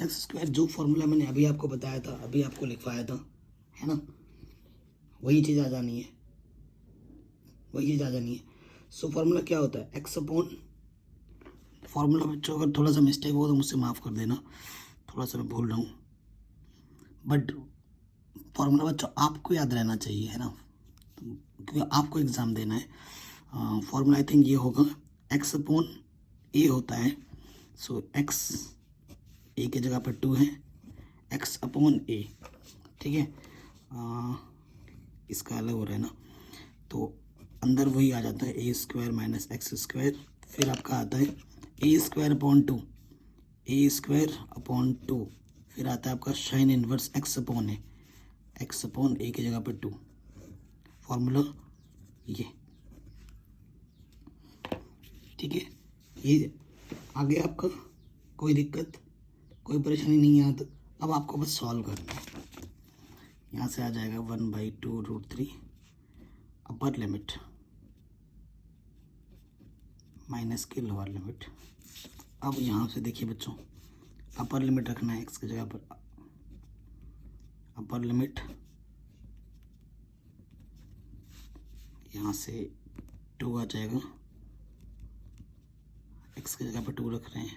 x², जो फॉर्मूला मैंने अभी आपको बताया था, अभी आपको लिखवाया था, है ना, वही चीज़ आ जानी है, वही चीज़ आ जानी है। सो फॉर्मूला क्या होता है, फॉर्मूला बच्चों अगर थोड़ा सा मिस्टेक हो तो मुझसे माफ़ कर देना, थोड़ा सा मैं भूल रहा हूँ, बट फॉर्मूला बच्चों आपको याद रहना चाहिए, है ना, क्योंकि आपको एग्ज़ाम देना है। फॉर्मूला आई थिंक ये होगा, x/a होता है, सो x a की जगह पर 2 है, x/a, ठीक है, इसका अलग हो रहा है ना, तो अंदर वही आ जाता है a² - x², फिर आपका आता है a²/2, a²/2, फिर आता है आपका साइन इनवर्स x/a, x/a की जगह पर 2, फॉर्मूला ये, ठीक है, ये आगे आपका कोई दिक्कत, कोई परेशानी नहीं है यहाँ तक। अब आपको बस सॉल्व करना है, यहाँ से आ जाएगा 1/2√3 अपर लिमिट माइनस की लोअर लिमिट। अब यहाँ से देखिए बच्चों, अपर लिमिट रखना है x की जगह पर, अपर लिमिट यहाँ से 2 आ जाएगा, x की जगह पर 2 रख रहे हैं,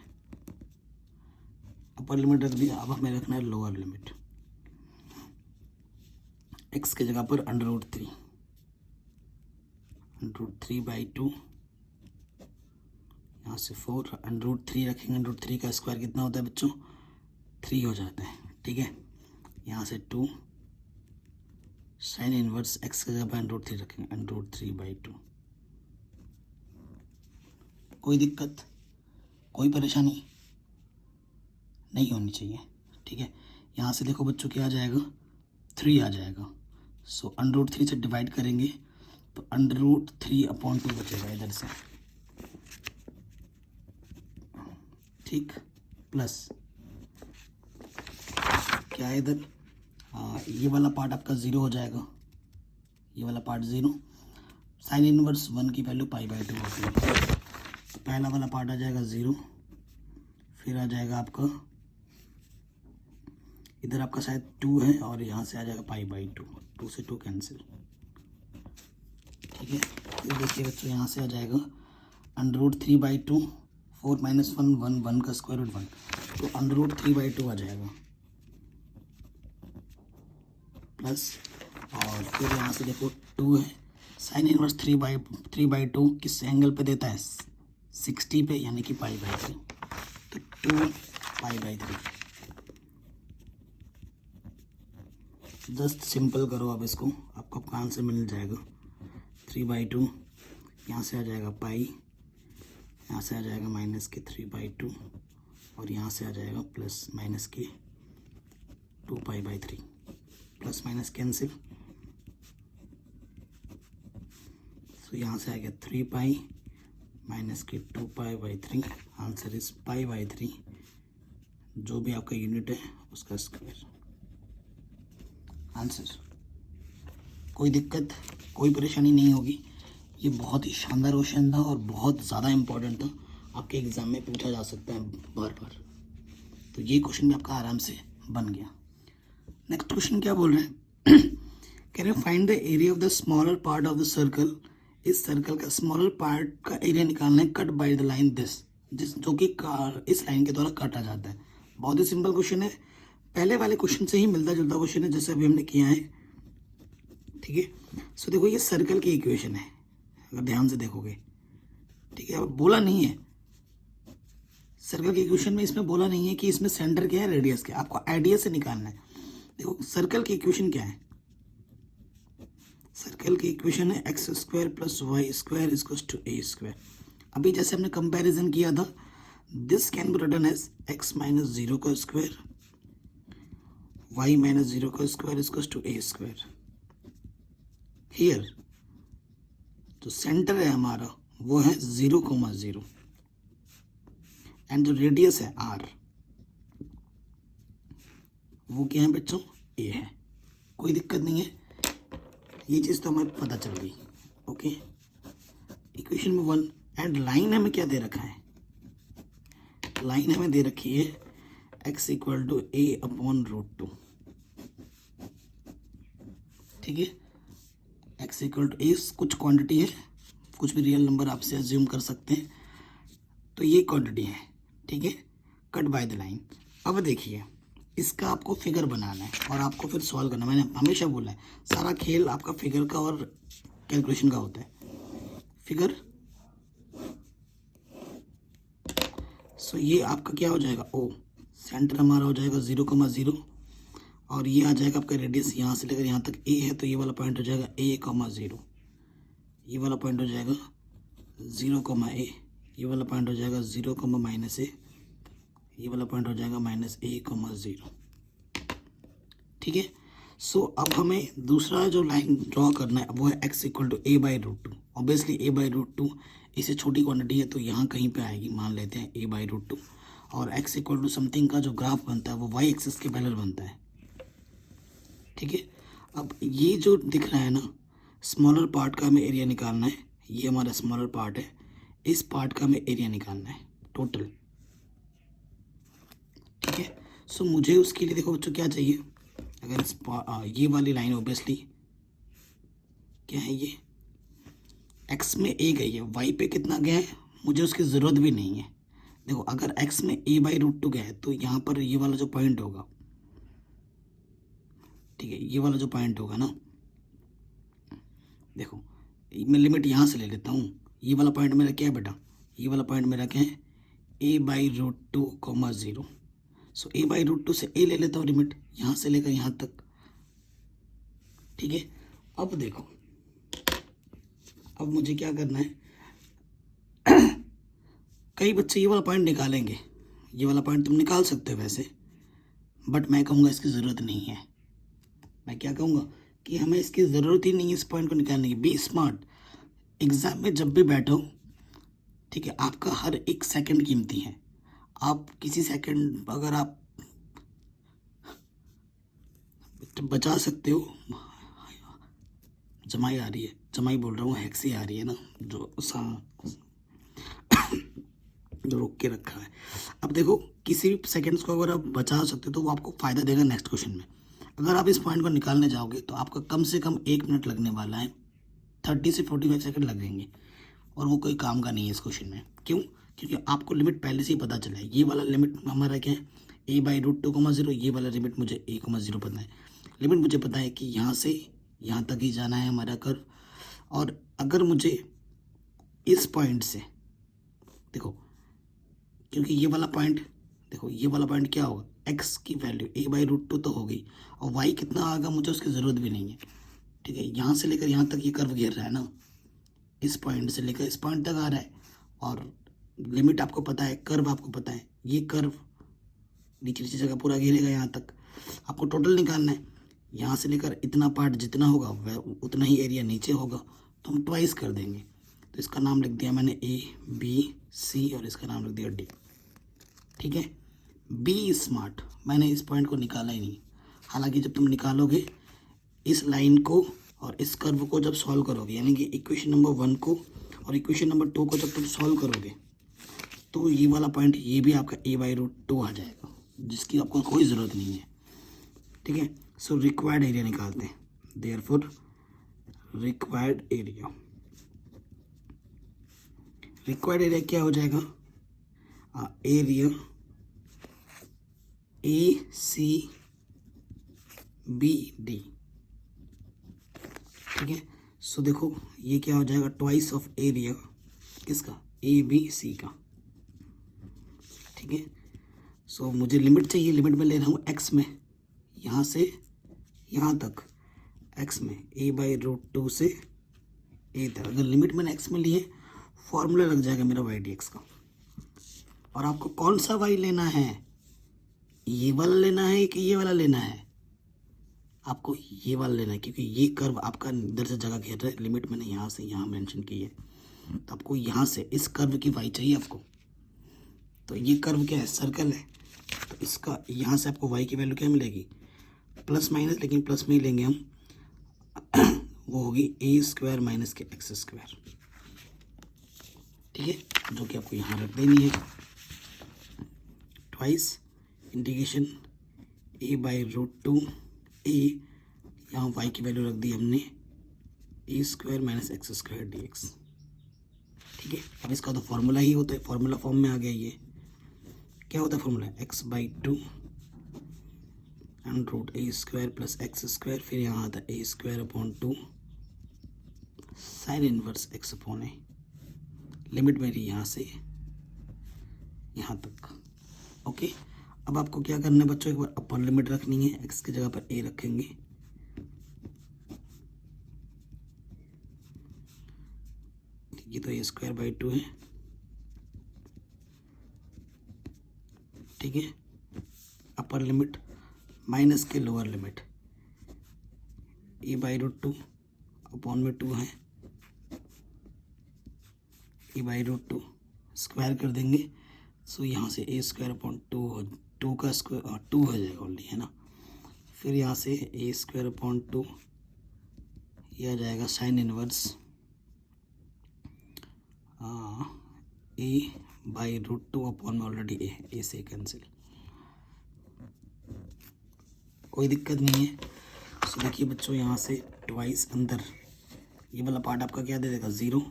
अपर लिमिट रख दिया। अब हमें रखना है लोअर लिमिट, x की जगह पर √3, √3/2, यहाँ से 4, √3 रखेंगे, √3 का स्क्वायर कितना होता है बच्चों, 3 हो जाता है, ठीक है, यहाँ से 2, साइन इनवर्स x की जगह पर √3 रखेंगे, √3/2। कोई दिक्कत, कोई परेशानी नहीं होनी चाहिए, ठीक है। यहाँ से देखो बच्चों क्या आ जाएगा, 3 आ जाएगा, सो √3 से डिवाइड करेंगे तो √3/2 बचेगा इधर से, ठीक, प्लस क्या है इधर, ये वाला पार्ट आपका 0 हो जाएगा, ये वाला पार्ट 0। साइन इनवर्स 1 की वैल्यू π/2 होती है। तो पहला वाला पार्ट आ जाएगा 0, फिर आ जाएगा आपका इधर आपका शायद 2 है और यहाँ से आ जाएगा π/2, 2 से 2 कैंसिल। ठीक है, फिर देखिए बच्चों यहाँ से आ जाएगा √3/2, 4 - 1 1 1 का स्क्वायर रूट 1, तो √3/2 आ जाएगा प्लस, और फिर यहाँ से देखो 2 है, साइन इनवर्स 3/2 किस एंगल पे देता है, 60 पे, यानी कि π/3, तो 2 π/3। जस्ट सिंपल करो अब इसको, आपको आंसर मिल जाएगा 3/2, यहाँ से आ जाएगा पाई, यहाँ से आ जाएगा माइनस के 3/2, और यहाँ से आ जाएगा प्लस माइनस के 2 π/3, प्लस माइनस कैंसिल, तो यहाँ से आ गया 3 पाई माइनस के 2 π/3, आंसर इज π/3, जो भी आपका यूनिट है उसका स्क्वायर आंसर। कोई दिक्कत, कोई परेशानी नहीं होगी। ये बहुत ही शानदार क्वेश्चन था और बहुत ज़्यादा इम्पोर्टेंट था, आपके एग्ज़ाम में पूछा जा सकता है बार बार, तो ये क्वेश्चन भी आपका आराम से बन गया। नेक्स्ट क्वेश्चन क्या बोल रहे हैं, can you find the area of the smaller part of the circle, इस सर्कल का स्मॉलर पार्ट का एरिया निकालना है, cut by the line this, जो कि इस लाइन के द्वारा काटा जाता है। बहुत ही सिंपल क्वेश्चन है, पहले वाले क्वेश्चन से ही मिलता जुलता क्वेश्चन है जैसे अभी हमने किया है। ठीक है, सो देखो ये सर्कल की इक्वेशन है, अगर ध्यान से देखोगे, ठीक है, अब बोला नहीं है सर्कल की इक्वेशन में, इसमें बोला नहीं है कि इसमें सेंटर क्या है, रेडियस क्या है, आपको आइडिया से निकालना है। देखो सर्कल की इक्वेशन क्या है, सर्कल की इक्वेशन है x² + y² = a²। अभी जैसे हमने कंपैरिजन किया था, this can be written as x - 0 का स्क्वायर, y - 0 का स्क्वायर = a²। हियर जो सेंटर है हमारा वो है 0,0 एंड जो रेडियस है r, वो क्या है बच्चों, a है। कोई दिक्कत नहीं है, ये चीज़ तो हमें पता चल गई। ओके, इक्वेशन में 1, एंड लाइन हमें क्या दे रखा है, लाइन हमें दे रखी है x = a/√2। ठीक है, x = a कुछ क्वांटिटी है, कुछ भी रियल नंबर आपसे अज्यूम कर सकते हैं, तो ये क्वांटिटी है। ठीक है, कट बाय द लाइन। अब देखिए इसका आपको फिगर बनाना है और आपको फिर सॉल्व करना है। मैंने हमेशा बोला है सारा खेल आपका फिगर का और कैलकुलेशन का होता है। फिगर, सो ये आपका क्या हो जाएगा, ओ, सेंटर हमारा हो जाएगा 0,0, और ये आ जाएगा आपका रेडियस यहाँ से लेकर यहाँ तक a है, तो ये वाला पॉइंट हो जाएगा a,0, ये वाला पॉइंट हो जाएगा 0,a, ये वाला पॉइंट हो जाएगा 0,-a, ये वाला पॉइंट हो जाएगा -a,0। ठीक है, सो अब हमें दूसरा जो लाइन ड्रॉ करना है वो है x = a/√2। ऑब्वियसली a/√2 इससे छोटी क्वांटिटी है तो यहाँ कहीं पे आएगी, मान लेते हैं a/√2, और x = समथिंग का जो ग्राफ बनता है वो y एक्सिस के पैरेलल बनता है। ठीक है, अब ये जो दिख रहा है ना, स्मॉलर पार्ट का हमें एरिया निकालना है, ये हमारा स्मॉलर पार्ट है, इस पार्ट का हमें एरिया निकालना है टोटल। ठीक है, सो मुझे उसके लिए देखो बच्चों क्या चाहिए, अगर ये वाली लाइन ऑब्वियसली क्या है, ये x में a गई है, y पे कितना गया है मुझे उसकी ज़रूरत भी नहीं है। देखो अगर x में a/√2 गया है तो यहाँ पर ये वाला जो पॉइंट होगा, ठीक है, ये वाला जो पॉइंट होगा ना, देखो मैं लिमिट यहाँ से ले लेता हूँ, ये वाला पॉइंट मेरा क्या है बेटा, ये वाला पॉइंट मेरा क्या है a/√2, 0। सो a/√2 से a ले लेता हूँ लिमिट यहाँ से लेकर यहाँ तक। ठीक है, अब देखो अब मुझे क्या करना है, कई बच्चे ये वाला पॉइंट निकालेंगे, ये वाला पॉइंट तुम निकाल सकते हो वैसे, बट मैं कहूँगा इसकी ज़रूरत नहीं है। मैं क्या कहूँगा कि हमें इसकी ज़रूरत ही नहीं है इस पॉइंट को निकालने की। बी स्मार्ट, एग्ज़ाम में जब भी बैठो, ठीक है, आपका हर एक सेकंड कीमती है। आप किसी सेकंड अगर आप बचा सकते हो। जमाई आ रही है, जमाई बोल रहा हूँ, हेक्सी आ रही है ना, जो जो रोक के रखा है। अब देखो किसी भी सेकंड्स को अगर आप बचा सकते हो तो वो आपको फ़ायदा देगा नेक्स्ट क्वेश्चन में। अगर आप इस पॉइंट को निकालने जाओगे तो आपका कम से कम 1 मिनट लगने वाला है, 30 से 45 सेकंड लगेंगे, और वो कोई काम का नहीं है इस क्वेश्चन में। क्यों? क्योंकि आपको लिमिट पहले से ही पता चला है। ये वाला लिमिट हमारा क्या है, a/√2,0। ये वाला लिमिट मुझे a,0 पता है। लिमिट मुझे पता है कि यहाँ से यहाँ तक ही जाना है हमारा कर्व। और अगर मुझे इस पॉइंट से देखो, क्योंकि ये वाला पॉइंट देखो, ये वाला पॉइंट क्या होगा, x की वैल्यू a/√2 तो हो गई, और y कितना आएगा मुझे उसकी ज़रूरत भी नहीं है। ठीक है, यहाँ से लेकर यहाँ तक ये कर्व घेर रहा है ना, इस पॉइंट से लेकर इस पॉइंट तक आ रहा है, और लिमिट आपको पता है, कर्व आपको पता है, ये कर्व नीचे नीचे जगह पूरा घेरेगा यहाँ तक। आपको टोटल निकालना है, यहाँ से लेकर इतना पार्ट जितना होगा वह उतना ही एरिया नीचे होगा, तो हम ट्वाइस कर देंगे। तो इसका नाम लिख दिया मैंने A, B, C, और इसका नाम लिख दिया D। ठीक है, बी स्मार्ट, मैंने इस पॉइंट को निकाला ही नहीं। हालांकि जब तुम निकालोगे इस लाइन को और इस कर्व को जब सॉल्व करोगे, यानी कि इक्वेशन नंबर 1 को और इक्वेशन नंबर 2 को जब तुम सॉल्व करोगे, तो ये वाला पॉइंट ये भी आपका a/√2 आ जाएगा, जिसकी आपको कोई ज़रूरत नहीं है। ठीक है, सो रिक्वायर्ड एरिया निकालते हैं। देयरफॉर रिक्वायर्ड एरिया क्या हो जाएगा, एरिया ACBD। ठीक है, सो देखो ये क्या हो जाएगा, ट्वाइस ऑफ एरिया किसका, ABC का। ठीक है, सो मुझे लिमिट चाहिए, लिमिट में ले रहा हूँ x में, यहाँ से यहाँ तक x में a/√2 से a तक। अगर लिमिट मैंने x में लिए, फॉर्मूला लग जाएगा मेरा y/dx का। और आपको कौन सा y लेना है, ये वाला लेना है कि ये वाला लेना है, आपको ये वाला लेना है, क्योंकि ये कर्व आपका इधर से जगह घेर रहा है। लिमिट मैंने यहाँ से यहाँ मेंशन की है, तो आपको यहाँ से इस कर्व की y चाहिए आपको। तो ये कर्व क्या है, सर्कल है, तो इसका यहाँ से आपको y की वैल्यू क्या मिलेगी, प्लस माइनस, लेकिन प्लस में ही लेंगे हम, वो होगी a² माइनस के x²। ठीक है, जो कि आपको यहाँ रख देनी है, ट्वाइस इंटीग्रेशन a/√2 a, यहाँ y की वैल्यू रख दी हमने a² माइनस x² dx। ठीक है, अब इसका तो फॉर्मूला ही होता है, फॉर्मूला फॉर्म में आ गया। ये क्या होता है formula, x/2 √a² plus x², फिर यहाँ आता है a²/2 sine inverse x/a। Limit मेरी यहाँ से यहाँ तक। ओके, अब आपको क्या करना है बच्चों, एक बार अपर लिमिट रखनी है, x की जगह पर a रखेंगे, ये तो a²/2 है। ठीक है, अपर लिमिट माइनस के लोअर लिमिट a/√2 अपॉन में 2 है, a/√2 स्क्वायर कर देंगे, सो यहाँ से a²/2 2 का स्क्वायर 2 हो जाएगा ओनली, है ना। फिर यहाँ से a²/2 यह आ जाएगा साइन इनवर्स a/√2 अपॉन में ऑलरेडी a से कैंसिल, कोई दिक्कत नहीं है। सो देखिए बच्चों, यहाँ से ट्वाइस अंदर ये वाला पार्ट आपका क्या दे देगा, 0।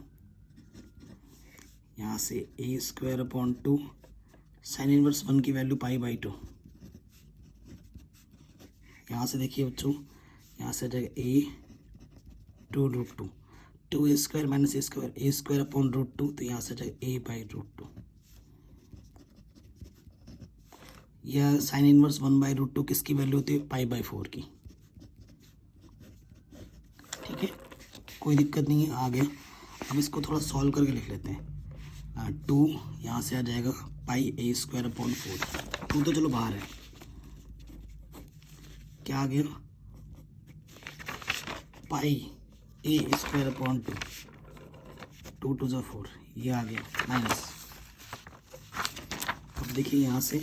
यहाँ से a²/2 साइन इनवर्स 1 की वैल्यू π/2। यहाँ से देखिए बच्चों, यहाँ से आ जाएगा a/√2 2a² माइनस a²/√2, तो यहाँ से आ जाएगा a/√2। यह साइन इनवर्स 1/√2 किसकी वैल्यू होती है, π/4 की। ठीक है, कोई दिक्कत नहीं है, आ गया। अब इसको थोड़ा सॉल्व करके लिख लेते हैं। 2 यहाँ से आ जाएगा πa²/4, 2 तो चलो बाहर है, क्या आ गया, πa²/2, 2 2 × 4, ये आ गया माइनस। अब देखिए यहाँ से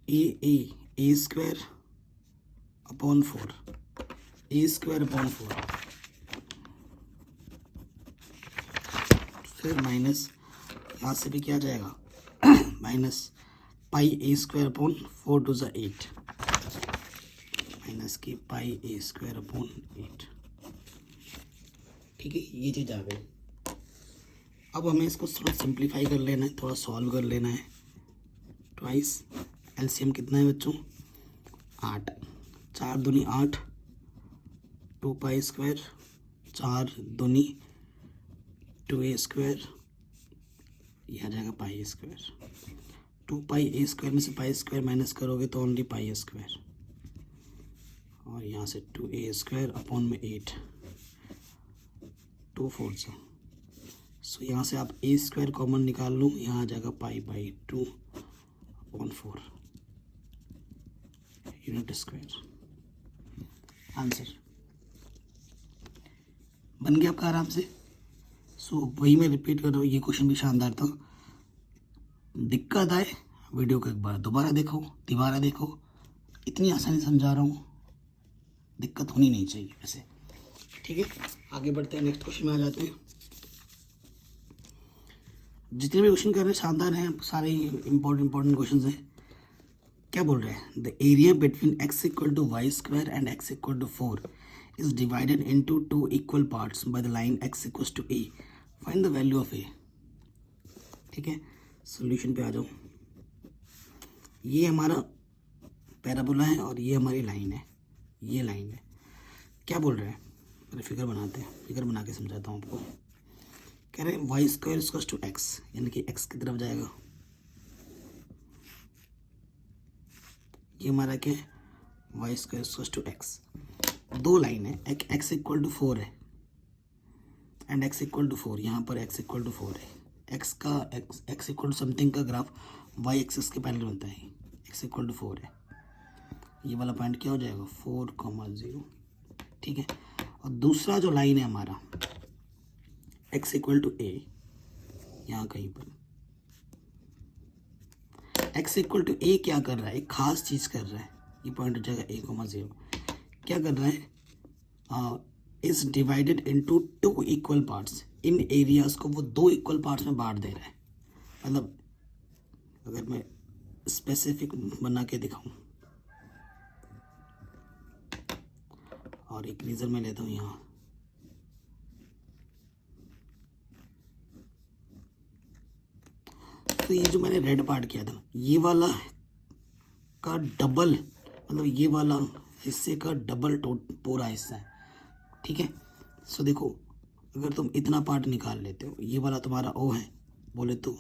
a² अपॉन 4, ए स्क्वायर अपॉन 4, फिर माइनस यहाँ से भी क्या आ जाएगा minus pi a square upon 4 to ज़ा 8, माइनस की पाई ए स्क्वायर अपॉन 8। ठीक है, ये चीज़ आ गई। अब हमें इसको थोड़ा सिंप्लीफाई कर लेना है, थोड़ा सॉल्व कर लेना है। ट्वाइस एलसीएम कितना है बच्चों? 8, 4 दूनी 8, 2 पाई स्क्वायर, 4 दूनी 2a स्क्वायर, यह आ जाएगा pi square. 2 pi a square में से पाई स्क्वायर माइनस करोगे तो ओनली पाई स्क्वायर, और यहाँ से 2a स्क्वायर अपॉन में 8, 2 4 से, सो यहाँ से आप ए स्क्वायर कॉमन निकाल लो, यहाँ आ जाएगा pi by 2 upon 4 unit square. Answer बन गया आपका आराम से। सो वही मैं रिपीट कर रहा हूँ, ये क्वेश्चन भी शानदार था। दिक्कत आए वीडियो को एक बार दोबारा देखो, तिबारा देखो, इतनी आसानी समझा रहा हूँ, दिक्कत होनी नहीं चाहिए वैसे। ठीक है, आगे बढ़ते हैं, नेक्स्ट क्वेश्चन में आ जाते हैं। जितने भी क्वेश्चन कर रहे हैं शानदार हैं, सारे इंपॉर्टेंट क्वेश्चन हैं। क्या बोल रहे हैं? The area between x equal to y square and x equal to 4 is divided into 2 equal parts by the line x equals to a, find the value of a। ठीक है, solution पे आ जाओ। ये हमारा पैराबोला है और ये हमारी लाइन है, ये लाइन है। क्या बोल रहे हैं? मेरे फिगर बनाते हैं, फिगर बना के समझाता हूँ आपको। कह रहे हैं y square equals to x, यानी कि x की तरफ जाएगा। ये हमारा क्या है? Y square equals to x। दो लाइन है, एक x इक्वल टू 4 है एंड x इक्वल टू 4, यहाँ पर x इक्वल टू 4 है। x इक्वल टू समथिंग का ग्राफ y एक्सिस के पैरेलल बनता है, x इक्वल टू 4 है। ये वाला पॉइंट क्या हो जाएगा? 4,0। ठीक है, और दूसरा जो लाइन है हमारा x इक्वल टू a, यहाँ कहीं पर x इक्वल टू a क्या कर रहा है? एक खास चीज़ कर रहा है। ये पॉइंट हो जाएगा a,0। क्या कर रहा है? Is divided into 2 equal parts. In areas को वो 2 इक्वल पार्ट्स में बांट दे रहा है। मतलब अगर मैं स्पेसिफिक बना के दिखाऊं, और एक रीजन में लेता हूं यहाँ, तो ये जो मैंने रेड पार्ट किया था, ये वाला का डबल, मतलब ये वाला हिस्से का डबल पूरा हिस्सा है। ठीक है, सो देखो, अगर तुम इतना पार्ट निकाल लेते हो, ये वाला तुम्हारा ओ है बोले तो,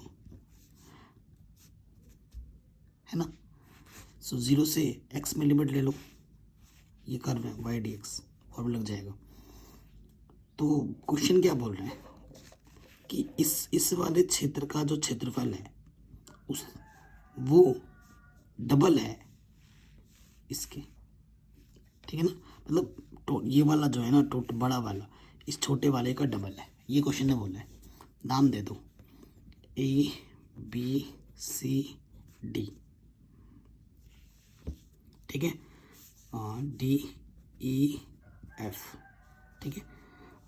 है ना। सो 0 से x में लिमिट ले लो, ये कर्व है y dx, और लग जाएगा। तो क्वेश्चन क्या बोल रहे हैं कि इस वाले क्षेत्र का जो क्षेत्रफल है वो डबल है इसके। ठीक है ना, मतलब ये वाला जो है ना, बड़ा वाला इस छोटे वाले का डबल है। ये क्वेश्चन ने बोला है। नाम दे दो ABCD। ठीक है, DEF। ठीक है,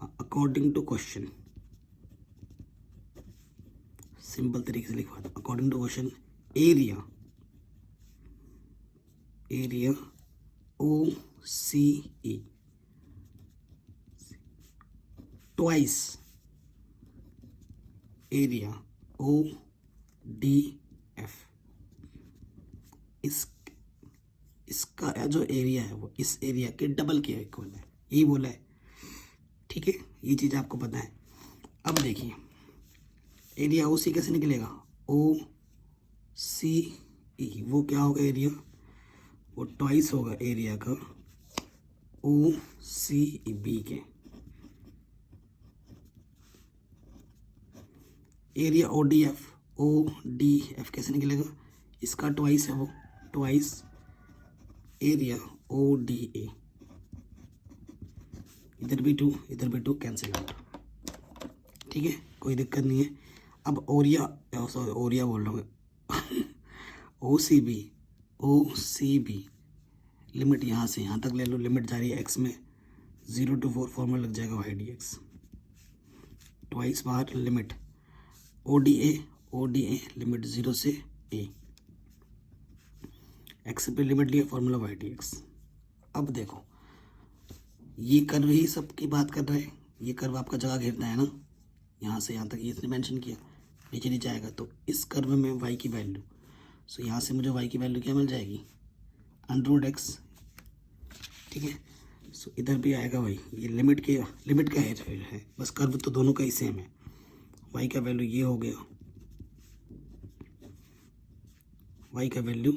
अकॉर्डिंग टू क्वेश्चन, सिंपल तरीके से लिखवा दो। According to question, area OCE twice area ODF। इसका जो एरिया है वो इस एरिया के डबल के इक्वल है, यही बोला है। ठीक है, ये चीज़ आपको पता है। अब देखिए, एरिया OC कैसे निकलेगा? OCE, वो क्या होगा? एरिया वो ट्वाइस होगा एरिया का OCB के। एरिया ODF कैसे निकलेगा? इसका ट्वाइस है, वो ट्वाइस एरिया ODA। इधर भी 2 इधर भी 2, कैंसिल आउट। ठीक है, कोई दिक्कत नहीं है। अब ओरिया बोल रहा हूँ OCB लिमिट यहाँ से यहाँ तक ले लो, लिमिट जा रही है एक्स में 0 to 4 फॉर्मूला लग जाएगा वाई डी एक्स, ट्वाइस बार limit o d a limit 0 से ए, एक्स पे लिमिट लिया फॉर्मूला वाई डी एक्स। अब देखो ये कर्व ही सबकी बात कर रहा है, ये कर्व आपका जगह घेरता है ना, यहाँ से यहाँ तक ये इसने मेंशन किया, नीचे नीचे आएगा तो इस कर्व में y की वैल्यू, सो यहाँ से मुझे y की वैल्यू क्या मिल जाएगी √x, ठीक है। सो इधर भी आएगा वही, ये लिमिट का है, बस कर्व तो दोनों का ही सेम है। y का वैल्यू ये हो गया, y का वैल्यू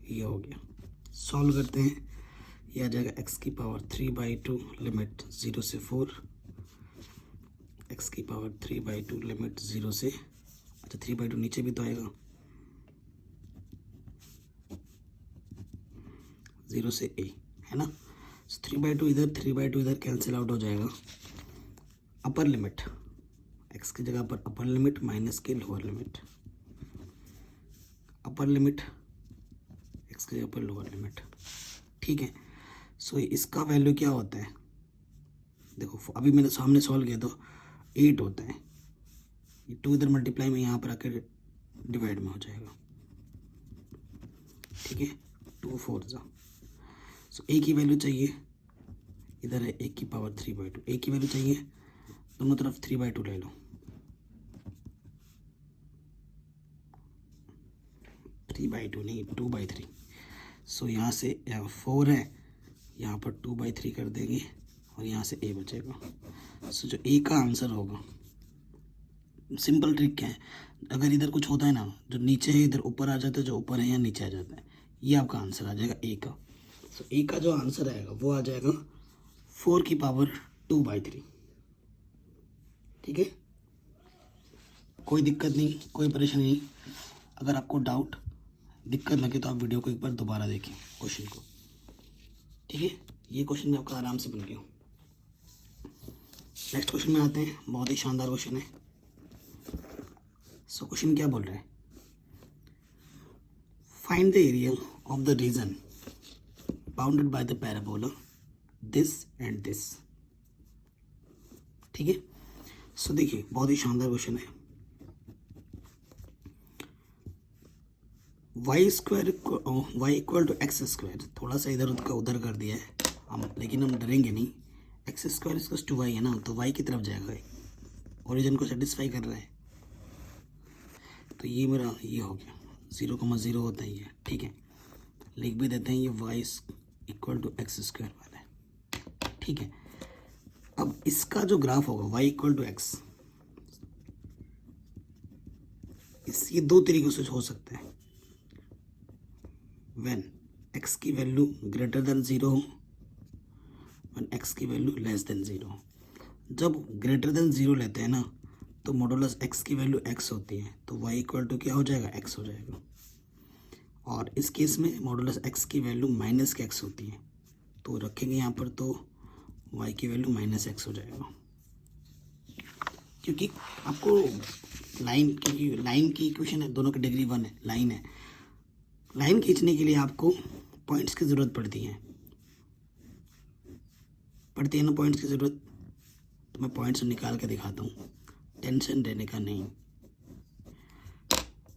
ये हो गया। सॉल्व करते हैं, ये आ जाएगा x की पावर 3/2 लिमिट 0 से 4, x की पावर 3/2 लिमिट 0 से, अच्छा 3/2 नीचे भी तो आएगा 0 से a, है ना। 3/2 इधर 3/2 इधर कैंसिल आउट हो जाएगा। अपर लिमिट x की जगह पर अपर लिमिट माइनस के lower limit, upper limit x की जगह पर लोअर लिमिट, ठीक है। सो इसका वैल्यू क्या होता है, देखो अभी मैंने सामने सॉल्व किया तो 8 होता है, ये 2 इधर मल्टीप्लाई में यहाँ पर आकर डिवाइड में हो जाएगा, ठीक है। 2 4 जा, सो a की वैल्यू चाहिए, इधर है a की पावर 3/2, a की वैल्यू चाहिए, दोनों तरफ 3/2 ले लो, 3/2 नहीं 2/3। सो यहाँ से 4 है, यहाँ पर 2/3 कर देंगे और यहाँ से a बचेगा। सो जो a का आंसर होगा, सिंपल ट्रिक क्या है, अगर इधर कुछ होता है ना, जो नीचे है इधर ऊपर आ जाता है, जो ऊपर है या नीचे आ जाता है, ये आपका आंसर आ जाएगा a का। सो a का जो आंसर आएगा वो आ जाएगा 4 की पावर 2/3, ठीक है। कोई दिक्कत नहीं, कोई परेशानी नहीं। अगर आपको डाउट दिक्कत लगे तो आप वीडियो को एक बार दोबारा देखें क्वेश्चन को, ठीक है। ये क्वेश्चन में आपका आराम से बन गया। नेक्स्ट क्वेश्चन में आते हैं, बहुत ही शानदार क्वेश्चन है। सो क्वेश्चन क्या बोल रहा है, find the area of the region bounded by the parabola this and this, ठीक है। सो देखिए बहुत ही शानदार क्वेश्चन है। y equal to x square, थोड़ा सा इधर उधर कर दिया है हम, लेकिन हम डरेंगे नहीं। X square equal to y है ना, तो y की तरफ जाएगा, ओरिजिन को सेटिस्फाई कर रहा है, तो ये मेरा ये हो गया 0,0 होता ही है, ठीक है। लिख भी देते हैं ये y equal to x square वाला है, ठीक है। अब इसका जो ग्राफ होगा y इक्वल टू एक्स, ये 2 तरीकों से हो सकता है। when x की वैल्यू ग्रेटर देन 0 हो, when x की वैल्यू लेस देन 0 हो। जब ग्रेटर देन 0 लेते हैं ना, तो मॉडुलस x की वैल्यू x होती है, तो y इक्वल टू क्या हो जाएगा x हो जाएगा। और इस केस में मॉडुलस x की वैल्यू माइनस के x होती है, तो रखेंगे यहाँ पर, तो y की वैल्यू माइनस x हो जाएगा। क्योंकि आपको लाइन की इक्वेशन है, दोनों की डिग्री 1 है, लाइन है, लाइन खींचने के लिए आपको पॉइंट्स की ज़रूरत पड़ती है ना, पॉइंट्स की ज़रूरत। तो मैं पॉइंट्स निकाल के दिखाता हूँ, टेंशन लेने का नहीं।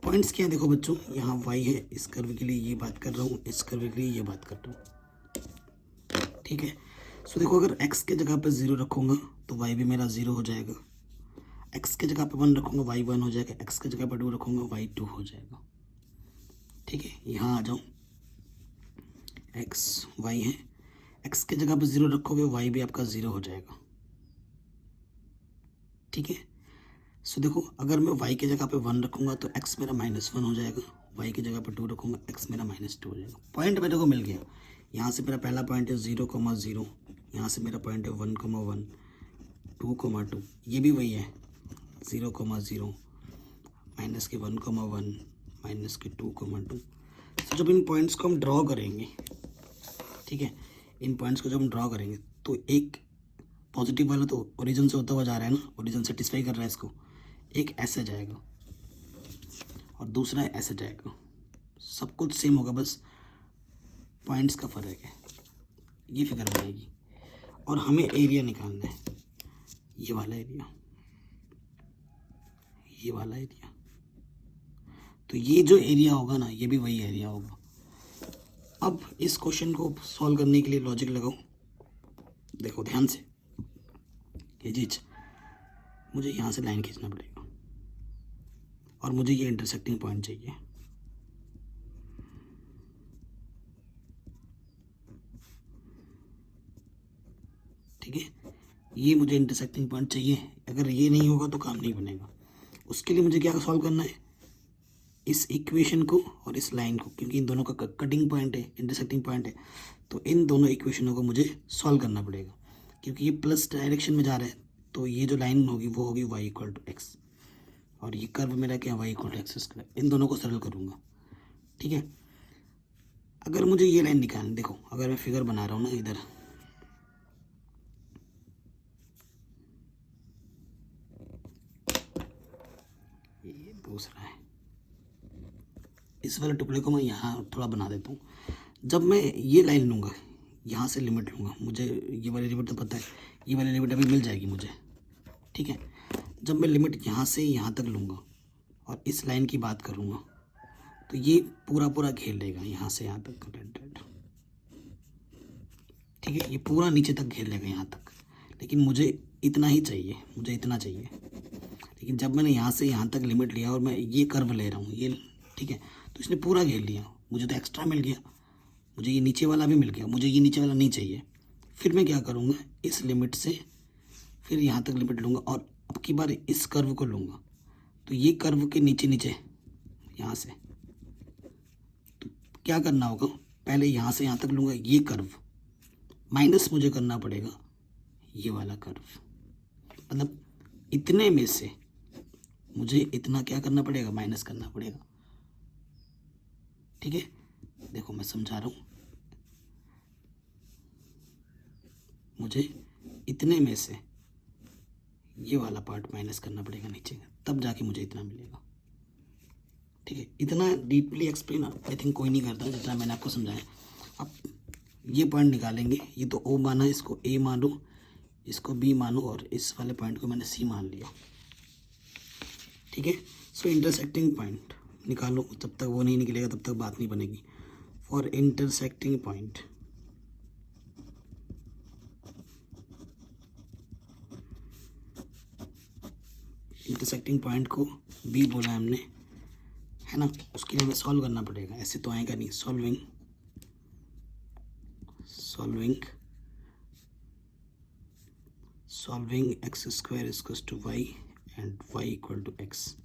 पॉइंट्स क्या है, देखो बच्चों, यहाँ y है, इस कर्व के लिए ये बात कर रहा हूँ, इस कर्व के लिए ये बात कर रहा हूँ, ठीक है। सो देखो अगर x के जगह पे 0 रखूँगा तो y भी मेरा 0 हो जाएगा, x के जगह पे 1 रखूँगा y 1 हो जाएगा, x के जगह पे 2 रखूँगा y 2 हो जाएगा, ठीक है। यहाँ आ जाओ, x y है, x के जगह पे 0 रखोगे y भी आपका 0 हो जाएगा, ठीक है। सो देखो अगर मैं y की जगह पे 1 रखूँगा तो x मेरा -1 हो जाएगा, y की जगह पे 2 रखूँगा x मेरा -2 हो जाएगा। पॉइंट मेरे को मिल गया, यहाँ से मेरा पहला पॉइंट है 0,0, यहाँ से मेरा पॉइंट है 1,1, 2,2, ये भी वही है 0,0, माइनस के 1,1, माइनस के 2,2। तो जब इन पॉइंट्स को हम ड्रॉ करेंगे, ठीक है, इन पॉइंट्स को जब हम ड्रॉ करेंगे तो एक पॉजिटिव वाला तो ओरिजिन से होता हुआ जा रहा है ना, ओरिजिन सेटिस्फाई कर रहा है इसको, एक ऐसे जाएगा और दूसरा ऐसे जाएगा। सब कुछ सेम होगा, बस पॉइंट्स का फ़र्क है। ये फिगर बनेगी और हमें एरिया निकालना है, ये वाला एरिया, ये वाला एरिया। तो ये जो एरिया होगा ना, ये भी वही एरिया होगा। अब इस क्वेश्चन को सॉल्व करने के लिए लॉजिक लगाओ। देखो ध्यान से, ये चीज मुझे यहाँ से लाइन खींचना पड़ेगा और मुझे ये इंटरसेक्टिंग पॉइंट चाहिए। ठीक है, ये मुझे इंटरसेक्टिंग पॉइंट चाहिए। अगर ये नहीं होगा तो काम नहीं बनेगा। उसके लिए मुझे क्या सॉल्व करना है, इस इक्वेशन को और इस लाइन को, क्योंकि इन दोनों का कटिंग पॉइंट है, इंटरसेक्टिंग पॉइंट है, तो इन दोनों इक्वेशनों को मुझे सॉल्व करना पड़ेगा। क्योंकि ये प्लस डायरेक्शन में जा रहा है, तो ये जो लाइन होगी वो होगी y इक्वल टू एक्स, और ये कर्व मेरा क्या, y equal to x square. इन दोनों को सरल करूँगा। ठीक है, अगर मुझे ये लाइन निकालनी, देखो अगर मैं फिगर बना रहा हूँ ना, इधर ये दूसरा है, इस वाले टुकड़े को मैं यहाँ थोड़ा बना देता हूँ। जब मैं ये लाइन लूँगा, यहाँ से लिमिट लूँगा, मुझे ये वाली लिमिट तो पता है, ये वाली लिमिट अभी मिल जाएगी मुझे। ठीक है, जब मैं लिमिट यहाँ से यहाँ तक लूँगा और इस लाइन की बात करूँगा, तो ये पूरा पूरा घेर लेगा यहाँ से यहाँ तक। ठीक है, ये पूरा नीचे तक घेर लेगा यहाँ तक, लेकिन मुझे इतना ही चाहिए, मुझे इतना चाहिए। लेकिन जब मैंने यहाँ से यहाँ तक लिमिट लिया और मैं ये कर्व ले रहा हूँ, ये ठीक है, तो इसने पूरा घेर लिया, मुझे तो एक्स्ट्रा मिल गया, मुझे ये नीचे वाला भी मिल गया, मुझे ये नीचे वाला नहीं चाहिए। फिर मैं क्या करूँगा, इस लिमिट से फिर यहाँ तक लिमिट लूँगा और अब की बार इस कर्व को लूँगा, तो ये कर्व के नीचे नीचे यहाँ से, तो क्या करना होगा, पहले यहाँ से यहाँ तक लूँगा ये कर्व, माइनस मुझे करना पड़ेगा ये वाला कर्व। मतलब इतने में से मुझे इतना क्या करना पड़ेगा, माइनस करना पड़ेगा। ठीक है, देखो मैं समझा रहा हूँ, मुझे इतने में से ये वाला पार्ट माइनस करना पड़ेगा नीचे, तब जाके मुझे इतना मिलेगा। ठीक है, इतना डीपली एक्सप्लेन आई थिंक कोई नहीं करता जितना मैंने आपको समझाया। अब ये पॉइंट निकालेंगे, ये तो O माना, इसको A मानो, इसको B मानो, और इस वाले पॉइंट को मैंने C मान लिया। ठीक है, सो इंटरसेक्टिंग पॉइंट निकालो, जब तक वो नहीं निकलेगा तब तक बात नहीं बनेगी। For intersecting point, intersecting point को B बोला हमने, है ना, उसके लिए हमें सॉल्व करना पड़ेगा, ऐसे तो आएगा नहीं। Solving x square equals to y and y equal to x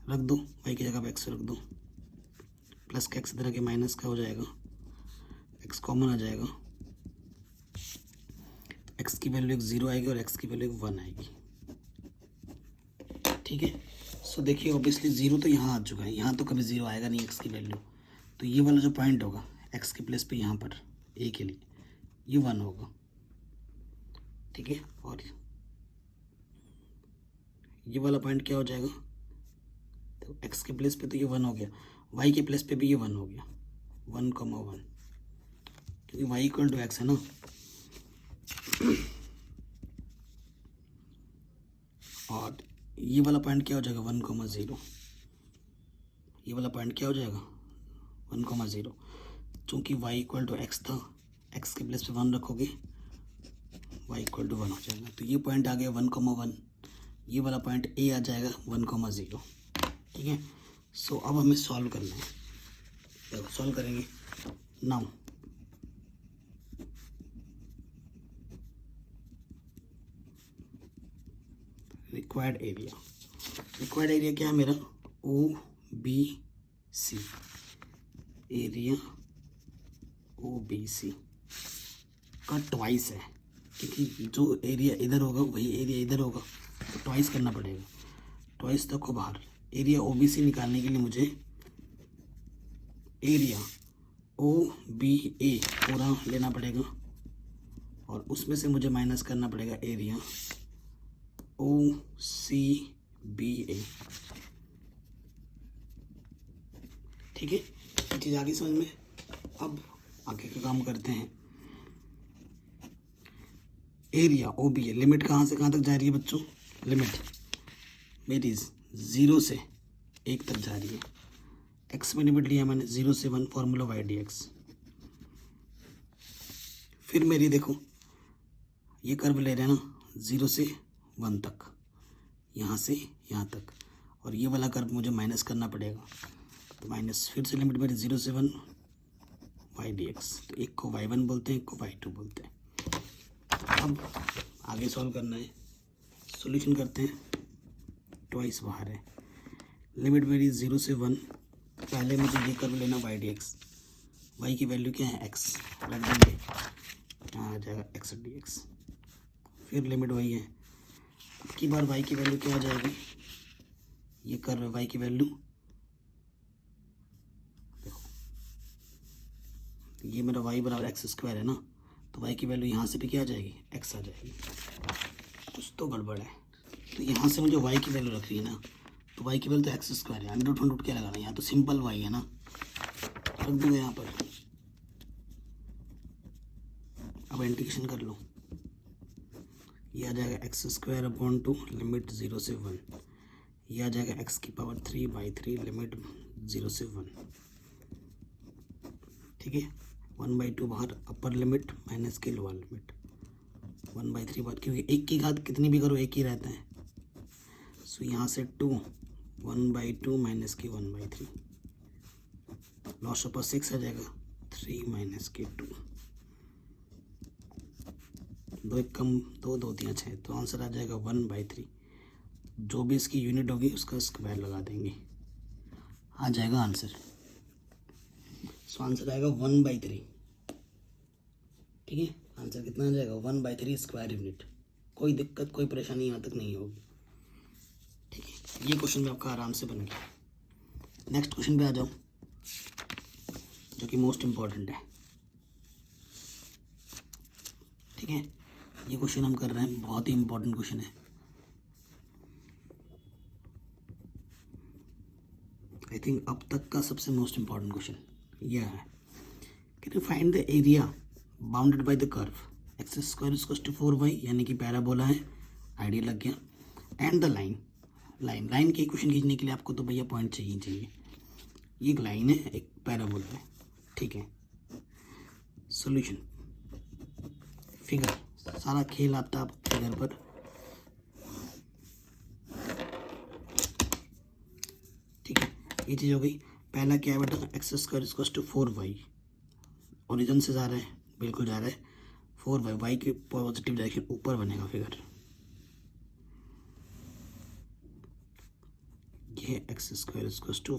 रख दो, वाई की जगह पे एक्स रख दो, प्लस का एक्स इधर के माइनस का हो जाएगा, एक्स कॉमन आ जाएगा, एक्स की वैल्यू एक 0 आएगी और एक्स की वैल्यू एक 1 आएगी। ठीक है, सो देखिए ऑब्वियसली 0 तो यहाँ आ चुका है, यहाँ तो कभी 0 आएगा नहीं एक्स की वैल्यू, तो ये वाला जो पॉइंट होगा एक्स के प्लेस पे यहाँ पर ए के लिए ये 1 होगा। ठीक है, और ये वाला पॉइंट क्या हो जाएगा, तो एक्स के प्लेस पे तो ये 1 हो गया, वाई के प्लेस पे भी ये 1 हो गया, 1,1, क्योंकि वाई इक्वल टू एक्स है ना। और ये वाला पॉइंट क्या हो जाएगा, 1,0, ये वाला पॉइंट क्या हो जाएगा 1,0, चूँकि y इक्वल टू एक्स था, एक्स के प्लेस पे 1 रखोगे, y इक्वल टू 1 हो जाएगा, तो ये पॉइंट आ गया 1,1, ये वाला पॉइंट a आ जाएगा 1,0। ठीक है, सो अब हमें सॉल्व करना है, देखो सॉल्व करेंगे नाउ। रिक्वायर्ड एरिया क्या है मेरा, OBC, एरिया OBC का ट्वाइस है, क्योंकि जो एरिया इधर होगा वही एरिया इधर होगा, तो ट्वाइस करना पड़ेगा। ट्वाइस तक को बाहर, एरिया OBC निकालने के लिए मुझे एरिया OBA पूरा लेना पड़ेगा और उसमें से मुझे माइनस करना पड़ेगा एरिया OCBA। ठीक है, ये चीज़ आगे समझ में। अब आगे का काम करते हैं। एरिया OB है, लिमिट कहाँ से कहाँ तक जा रही है बच्चों? लिमिट मेरी 0 से 1 तक जा रही है। एक्स में लिमिट लिया मैंने 0 से 1, फॉर्मूला y/dx। फिर मेरी देखो ये कर्व ले रहे हैं ना 0 से 1 तक, यहाँ से यहाँ तक, और ये वाला कर्व मुझे माइनस करना पड़ेगा, तो माइनस, फिर से लिमिट मेरी 0 से 1 y/dx। तो एक को y1 बोलते हैं, एक को y2 बोलते हैं। अब आगे सॉल्व करना है, सॉल्यूशन करते हैं। ट्वाइस बाहर है, लिमिट मेरी 0 से 1, पहले मुझे ये कर्व लेना y/dx, y की वैल्यू क्या है x, रख देंगे, यहाँ आ जाएगा x/dx। फिर लिमिट वही है, अब की बार y की वैल्यू क्या आ जाएगी, ये कर्व है, y की वैल्यू देखो, ये मेरा y बराबर x² है ना, तो y की वैल्यू यहाँ से भी क्या आ जाएगी, x आ जाएगी। कुछ तो गड़बड़ है, तो यहाँ से मुझे y की वैल्यू रख रही है ना, तो y की वैल्यू तो x² है, अंडर क्या लगाना है, यहाँ तो सिंपल y है ना, रख दूंगा यहाँ पर। अब इंटीग्रेशन कर लो, ये आ जाएगा x²/2 लिमिट 0 से 1, ये आ जाएगा x³ लिमिट 0 से 1, ठीक है। 1/2 बाहर, अपर लिमिट माइनस के लोअर लिमिट, 1/3 बाहर, क्योंकि एक की घात कितनी भी करो एक ही रहता है। सो यहाँ से 2, 1/2 माइनस के 1/3, लॉस अपर 6 आ जाएगा, 3 माइनस के 2, 2 एक कम 2, 2 3 6, तो आंसर आ जाएगा 1/3। जो भी इसकी यूनिट होगी उसका स्क्वायर लगा देंगे, आ जाएगा आंसर। सो आंसर आएगा 1/3, ठीक है। आंसर कितना आ जाएगा, 1/3 स्क्वायर यूनिट। कोई दिक्कत कोई परेशानी यहाँ तक नहीं होगी, ठीक है। ये क्वेश्चन में आपका आराम से बन गया। नेक्स्ट क्वेश्चन पे आ जाओ, जो कि मोस्ट इम्पॉर्टेंट है, ठीक है। ये क्वेश्चन हम कर रहे हैं, बहुत ही इंपॉर्टेंट क्वेश्चन है। आई थिंक अब तक का सबसे मोस्ट इम्पॉर्टेंट क्वेश्चन यह है। Can you find the area bounded by the curve x² 4y, यानी कि पैराबोला है, आइडिया लग गया, एंड द लाइन के इक्वेशन खींचने के लिए आपको तो भैया पॉइंट चाहिए। ये एक लाइन है, एक पैराबोला है, ठीक है। सॉल्यूशन, फिगर, सारा खेल आता है फिगर पर। ठीक है, ये चीज़ हो गई। पहला क्या है बेटा, x² 4y, ओरिजिन से जा रहा है, बिल्कुल जा रहा है 4y, y की पॉजिटिव डायरेक्शन ऊपर बनेगा फिगर। ये x²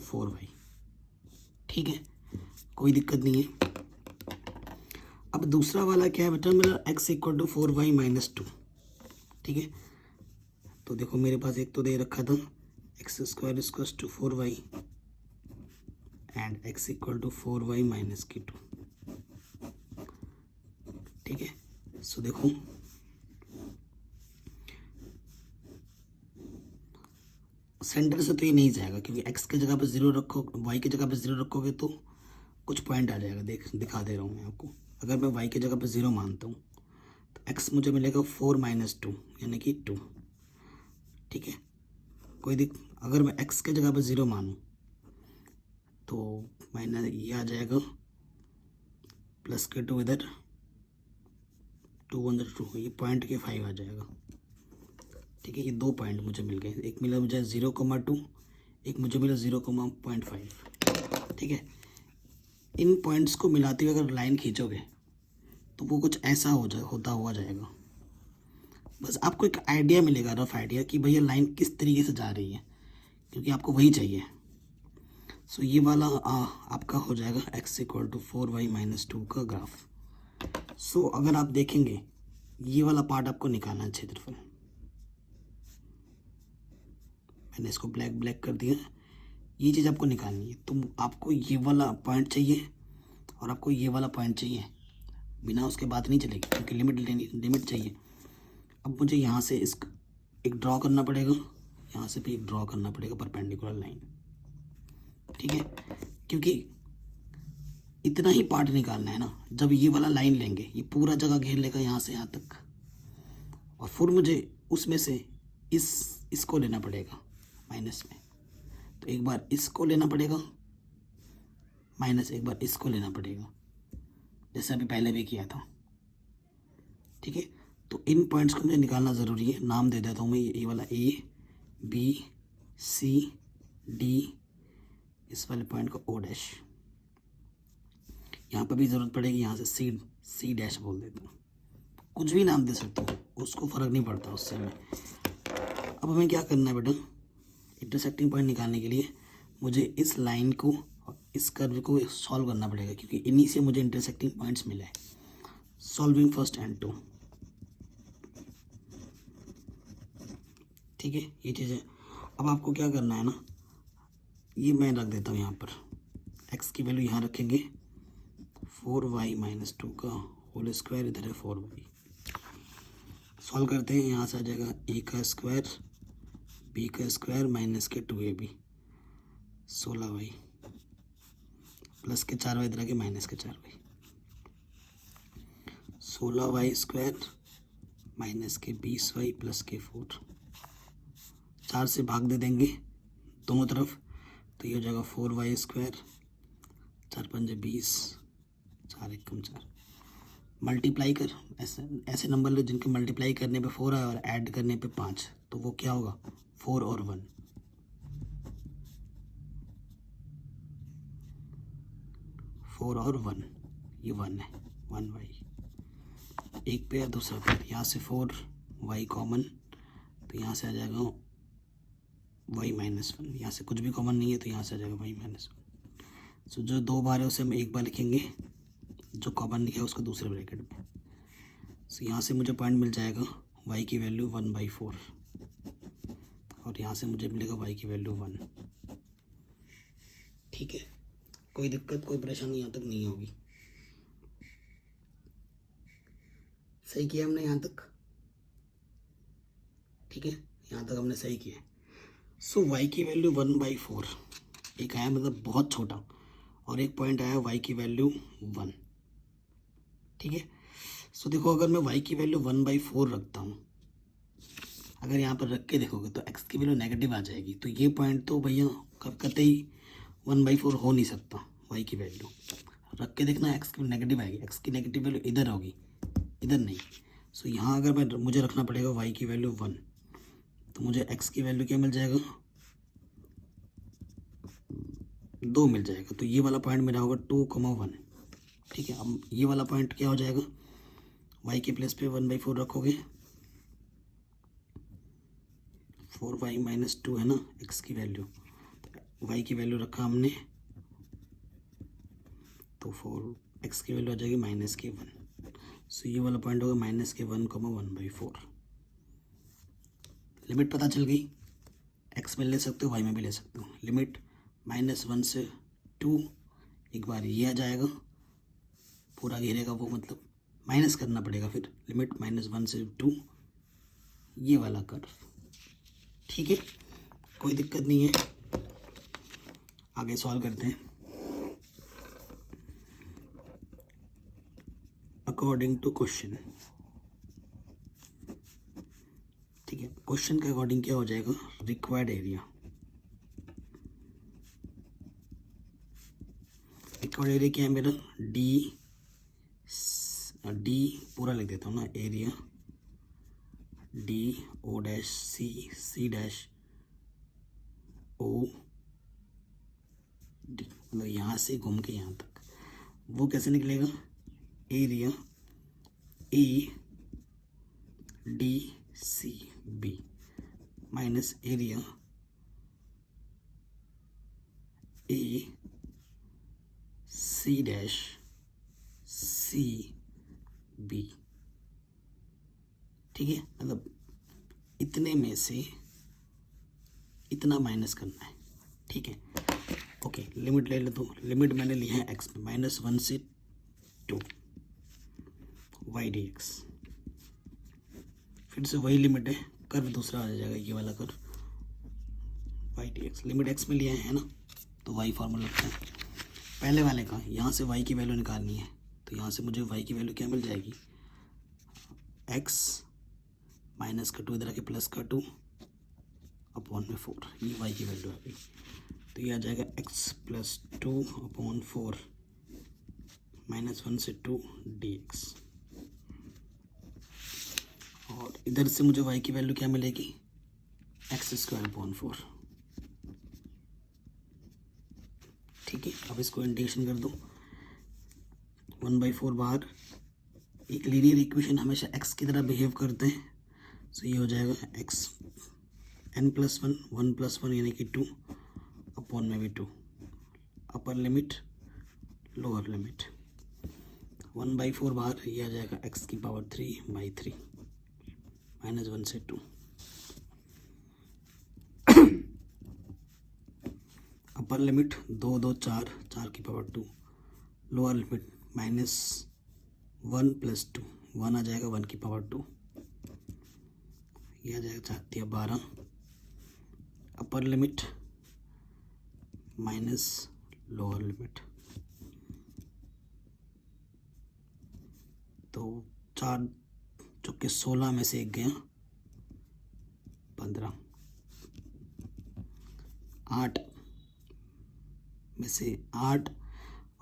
4y, ठीक है, कोई दिक्कत नहीं है। अब दूसरा वाला क्या है बेटा मेरा, x = 4y - 2, ठीक है। तो देखो मेरे पास एक तो दे रखा था x² 4y and x = 4y - 2, ठीक है। सो देखो सेंटर से तो ये नहीं जाएगा, क्योंकि x की जगह पे 0 रखो, y की जगह पे 0 रखोगे तो कुछ पॉइंट आ जाएगा। दिखा दे रहा हूँ मैं आपको। अगर मैं y की जगह पे 0 मानता हूँ तो x मुझे मिलेगा 4 - 2 यानी कि 2, ठीक है। अगर मैं x की जगह पे 0 मानूँ तो माइनस ये आ जाएगा, प्लस के 2 इधर, 2 1 2, ये पॉइंट के 5 आ जाएगा, ठीक है। ये 2 पॉइंट मुझे मिल गए, एक मिला मुझे 0,2, एक मुझे मिला 0,5, ठीक है। इन पॉइंट्स को मिलाते हुए अगर लाइन खींचोगे तो वो कुछ ऐसा होता हुआ जाएगा। बस आपको एक आइडिया मिलेगा, रफ आइडिया, कि भैया लाइन किस तरीके से जा रही है, क्योंकि आपको वही चाहिए। सो ये वाला आपका हो जाएगा x = 4y - 2 का ग्राफ। सो अगर आप देखेंगे ये वाला पार्ट आपको निकालना है, क्षेत्रफल। मैंने इसको ब्लैक कर दिया, ये चीज़ आपको निकालनी है। तो आपको ये वाला पॉइंट चाहिए और आपको ये वाला पॉइंट चाहिए, बिना उसके बात नहीं चलेगी, क्योंकि लिमिट चाहिए। अब मुझे यहाँ से एक ड्रॉ करना पड़ेगा, यहाँ से भी एक ड्रॉ करना पड़ेगा परपेंडिकुलर लाइन, ठीक है। क्योंकि इतना ही पार्ट निकालना है ना। जब ये वाला लाइन लेंगे ये पूरा जगह घेर लेगा यहाँ से यहाँ तक, और फिर मुझे उसमें से इसको लेना पड़ेगा माइनस में। तो एक बार इसको लेना पड़ेगा माइनस, एक बार इसको लेना पड़ेगा, जैसे अभी पहले भी किया था। ठीक है, तो इन पॉइंट्स को मुझे निकालना ज़रूरी है। नाम दे देता हूँ मैं, ये वाला A B C D, इस वाले पॉइंट को O डैश। यहाँ पर भी ज़रूरत पड़ेगी, यहाँ से C डैश बोल देता हूँ। कुछ भी नाम दे सकता हूँ, उसको फ़र्क नहीं पड़ता उससे मैं। अब हमें क्या करना है बेटा, इंटरसेक्टिंग पॉइंट निकालने के लिए मुझे इस लाइन को और इस कर्व को सॉल्व करना पड़ेगा, क्योंकि इन्हीं से मुझे इंटरसेक्टिंग पॉइंट्स मिले हैं। सॉल्विंग फर्स्ट एंड टू, ठीक है, ये चीज़ है। अब आपको क्या करना है ना, ये मैं रख देता हूँ यहाँ पर, x की वैल्यू यहाँ रखेंगे 4y - 2 का होल स्क्वायर, इधर है 4y। सॉल्व करते हैं, यहाँ से आ जाएगा a का स्क्वायर b का स्क्वायर माइनस के 2ab 16y प्लस के 4y इधर के माइनस के 4y 16y स्क्वायर माइनस के 20y प्लस के 4। 4 से भाग दे देंगे दोनों तरफ, तो ये हो जाएगा 4y स्क्वायर, 4 पंजे 20, 4 एकम 4। मल्टीप्लाई कर, ऐसे नंबर लो जिनके मल्टीप्लाई करने पे 4 है और ऐड करने पे 5, तो वो क्या होगा 4 और 1। 4 और 1, ये 1 है, 1y एक पेयर दूसरा पेयर, यहाँ से 4y कॉमन, तो यहाँ से आ जाएगा y - 1। यहाँ से कुछ भी कॉमन नहीं है, तो यहाँ से आ जाएगा y - 1। सो जो दो बार है उसे हम एक बार लिखेंगे, जो कॉमन लिखा है उसको दूसरे ब्रैकेट में। सो यहाँ से मुझे पॉइंट मिल जाएगा y की वैल्यू 1/4, और यहाँ से मुझे मिलेगा y की वैल्यू 1। ठीक है, कोई दिक्कत कोई परेशानी यहाँ तक नहीं होगी। सही किया हमने यहाँ तक, ठीक है, यहाँ तक हमने सही किया। सो y की वैल्यू 1/4 एक आया, मतलब बहुत छोटा, और एक पॉइंट आया y की वैल्यू 1। ठीक है, सो देखो अगर मैं y की वैल्यू 1/4 रखता हूँ, अगर यहाँ पर रख के देखोगे तो x की वैल्यू नेगेटिव आ जाएगी, तो ये पॉइंट तो भैया कतई 1/4 हो नहीं सकता। y की वैल्यू रख के देखना, x की नेगेटिव आएगी, x की नेगेटिव वैल्यू इधर होगी, इधर नहीं। सो यहाँ अगर मुझे रखना पड़ेगा y की वैल्यू 1, तो मुझे x की वैल्यू क्या मिल जाएगा 2 मिल जाएगा। तो ये वाला पॉइंट मेरा होगा 2,1। ठीक है, अब ये वाला पॉइंट क्या हो जाएगा, y के प्लेस पे 1/4 रखोगे, 4y - 2 है ना x की वैल्यू, y की वैल्यू रखा हमने, तो 4x की वैल्यू आ जाएगी -1। सो ये वाला पॉइंट होगा -1, 1/4। लिमिट पता चल गई, x में ले सकते हो y में भी ले सकते हो। लिमिट -1 से 2, एक बार ये आ जाएगा पूरा घेरेगा वो, मतलब माइनस करना पड़ेगा फिर, लिमिट -1 से 2, ये वाला कर्व। ठीक है, कोई दिक्कत नहीं है, आगे सॉल्व करते हैं। अकॉर्डिंग टू क्वेश्चन, ठीक है, क्वेश्चन के अकॉर्डिंग क्या हो जाएगा, रिक्वायर्ड एरिया। रिक्वायर्ड एरिया क्या है मेरा, डी पूरा लिख देता हूँ ना, area d o dash c dash o d, मतलब यहाँ से घूम के यहाँ तक। वो कैसे निकलेगा, area a d c b minus area a c dash c b. ठीक है, मतलब इतने में से इतना माइनस करना है। ठीक है, ओके, लिमिट ले लेता हूँ। लिमिट मैंने ली है x में, -1 से 2 y dx। फिर से वही लिमिट है, कर्व दूसरा आ जाएगा, ये वाला curve y dx। Limit x में लिया है ना, तो y फॉर्मूला लगता है पहले वाले का यहाँ से y की वैल्यू निकालनी है, तो यहाँ से मुझे y की वैल्यू क्या मिल जाएगी, x माइनस का 2 इधर आके प्लस का 2 अपॉन में 4, ये y की वैल्यू आ गई। तो ये आ जाएगा x प्लस 2 अपॉन 4 माइनस 1 से 2 dx। और इधर से मुझे y की वैल्यू क्या मिलेगी, एक्स स्क्वायर अपॉन 4। ठीक है, अब इसको इंटीग्रेशन कर दो, 1/4 बाहर। एक लीनियर इक्वेशन हमेशा x की तरह बिहेव करते हैं, तो ये हो जाएगा x n+1 1+1 यानी कि 2 अपॉन में भी 2, अपर लिमिट लोअर लिमिट, 1/4 बाहर, ये आ जाएगा x की पावर 3/3 माइनस 1 से 2, अपर लिमिट 2 2 4 4 की पावर 2, लोअर लिमिट -1 + 2 1 आ जाएगा 1 की पावर 2, ये आ जाएगा 4 12, upper limit minus lower limit, तो 4 चौके 16 में से एक गया 15, 8 में से 8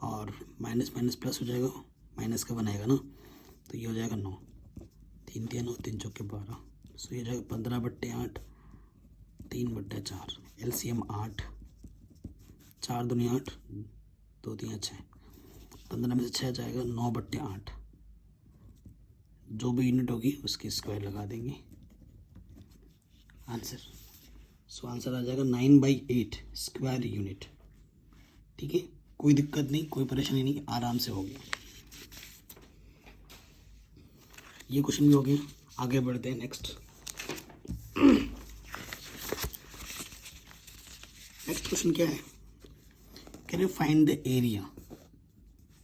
और माइनस माइनस प्लस हो जाएगा, माइनस का 1 आएगा ना, तो ये हो जाएगा 9, 3 3 9 3 चौके 12, सो ये हो जाएगा 15/8 3/4, LCM 8, 4 दूनी 8 2 3 6, 15 में से 6 जाएगा 9/8, जो भी यूनिट होगी उसकी स्क्वायर लगा देंगे आंसर। सो आंसर आ जाएगा 9/8 स्क्वायर यूनिट। ठीक है, कोई दिक्कत नहीं, कोई परेशानी नहीं, आराम से हो गया। ये क्वेश्चन भी हो गया, आगे बढ़ते हैं नेक्स्ट। नेक्स्ट क्वेश्चन क्या है, can you find the area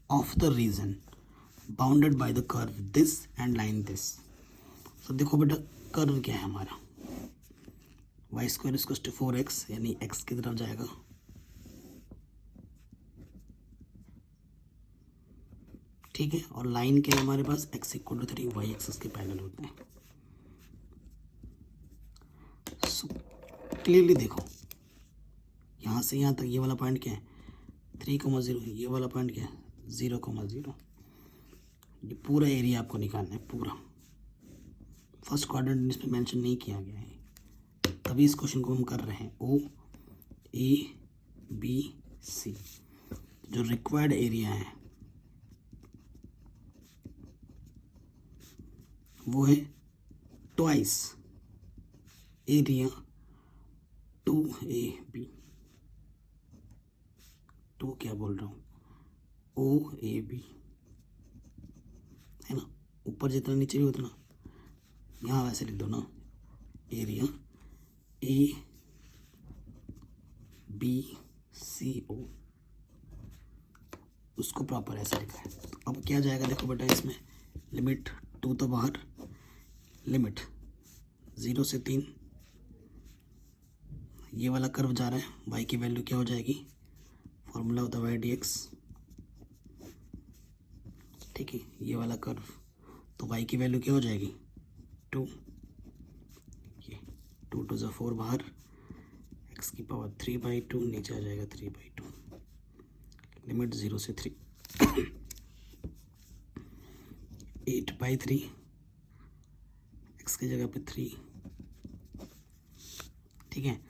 of the region bounded by the curve this and line this. तो देखो बेटा, कर्व क्या है हमारा, y² = 4x यानी x की तरफ जाएगा, ठीक है, और लाइन के हमारे पास x = 3 y एक्सिस के पैरेलल होते हैं। सो क्लियरली देखो, यहाँ से यहाँ तक ये वाला पॉइंट क्या है 3,0, ये वाला पॉइंट क्या है 0,0। ये पूरा एरिया आपको निकालना है, पूरा फर्स्ट क्वाड्रेंट इसमें मेंशन नहीं किया गया है, तभी इस क्वेश्चन को हम कर रहे हैं। OABC जो रिक्वायर्ड एरिया है वो है ट्वाइस एरिया 2AB, 2 क्या बोल रहा हूँ OAB है ना, ऊपर जितना नीचे भी उतना, यहाँ वैसे लिख दो ना, एरिया ABCO, उसको प्रॉपर ऐसे लिखा है। तो अब क्या जाएगा देखो बेटा, इसमें लिमिट 2 तो बाहर, लिमिट 0 से 3, ये वाला कर्व जा रहा है, y की वैल्यू क्या हो जाएगी, फॉर्मूला होता है y/dx, ठीक है, ये वाला कर्व, तो y की वैल्यू क्या हो जाएगी 2, ये 2 2 = 4 बाहर, x की पावर 3/2 नीचे आ जाएगा 3/2, लिमिट 0 से 3 8/3, x की जगह पे 3, ठीक है,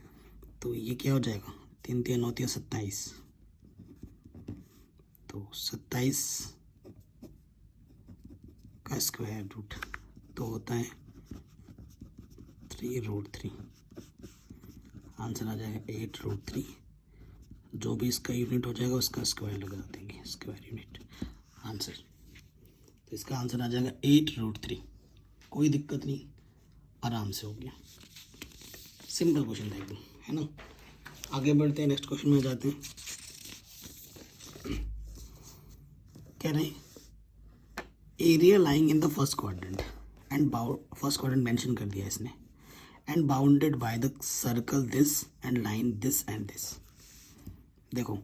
तो ये क्या हो जाएगा 3 3 9 3 27, तो 27 का स्क्वायर रूट तो होता है 3√3, आंसर आ जाएगा 8√3, जो भी इसका यूनिट हो जाएगा उसका स्क्वायर लगा देंगे, स्क्वायर यूनिट आंसर। तो इसका आंसर आ जाएगा 8√3, कोई दिक्कत नहीं, आराम से हो गया, सिंपल क्वेश्चन था एकदम, है ना। आगे बढ़ते हैं, नेक्स्ट क्वेश्चन में जाते हैं। कह रहे हैं area lying in the first quadrant and first quadrant mention कर दिया इसने, and bounded by the circle this and line this and this. देखो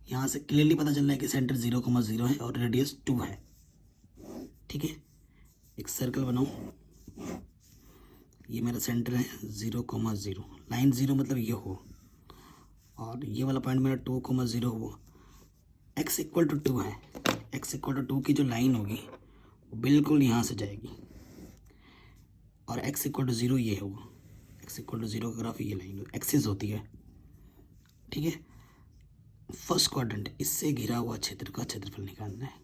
यहाँ से क्लियरली पता चल रहा है कि सेंटर 0,0 है और रेडियस 2 है। ठीक है, एक सर्कल बनाओ, ये मेरा सेंटर है 0,0, लाइन 0 मतलब ये हो, और ये वाला पॉइंट मेरा 2,0 हो। x इक्वल टू 2 है, x इक्वल टू 2 की जो लाइन होगी वो बिल्कुल यहाँ से जाएगी, और x इक्वल टू 0 ये होगा। x इक्वल टू 0 का ग्राफ ये लाइन एक्सिस होती है। ठीक है, फर्स्ट क्वाड्रेंट, इससे घिरा हुआ क्षेत्र का क्षेत्रफल निकालना है।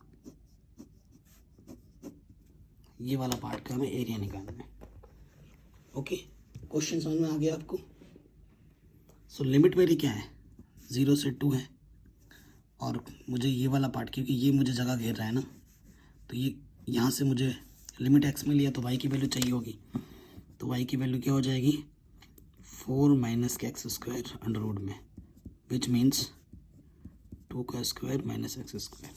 ये वाला पार्ट का हमें एरिया निकालना है। ओके, क्वेश्चन समझ में आ गया आपको? सो लिमिट मेरी क्या है, 0 से 2 है, और मुझे ये वाला पार्ट, क्योंकि ये मुझे जगह घेर रहा है ना, तो ये यहाँ से मुझे लिमिट x में लिया तो y की वैल्यू चाहिए होगी, तो y की वैल्यू क्या हो जाएगी, 4 माइनस के एक्स स्क्वायर अंडर रूट में, विच मीन्स 2 का स्क्वायर माइनस एक्स स्क्वायर।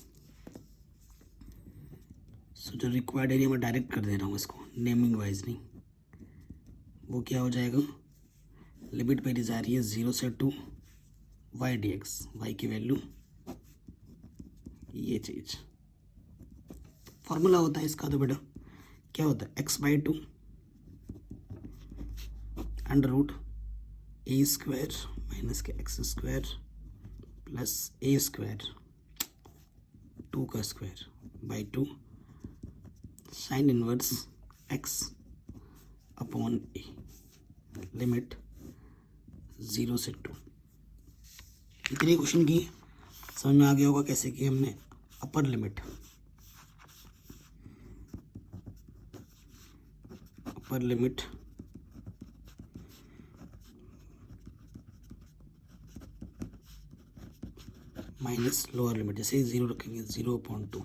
सो जो रिक्वायर्ड एरिया मैं डायरेक्ट कर दे रहा हूँ इसको, नेमिंग वाइज नहीं, वो क्या हो जाएगा, लिमिट मेरी जा रही है 0 से 2 y dx, y की वैल्यू ये चीज़। फॉर्मूला होता है इसका तो बेटा क्या होता है, x/2 अंडर रूट ए स्क्वायर माइनस के एक्स स्क्वायर प्लस ए स्क्वायर 2 का square by 2 sine inverse x upon A, limit 0 से 2। इतने क्वेश्चन की समझ में आ गया होगा कैसे कि हमने upper limit minus lower limit, जैसे 0 रखेंगे 0/2,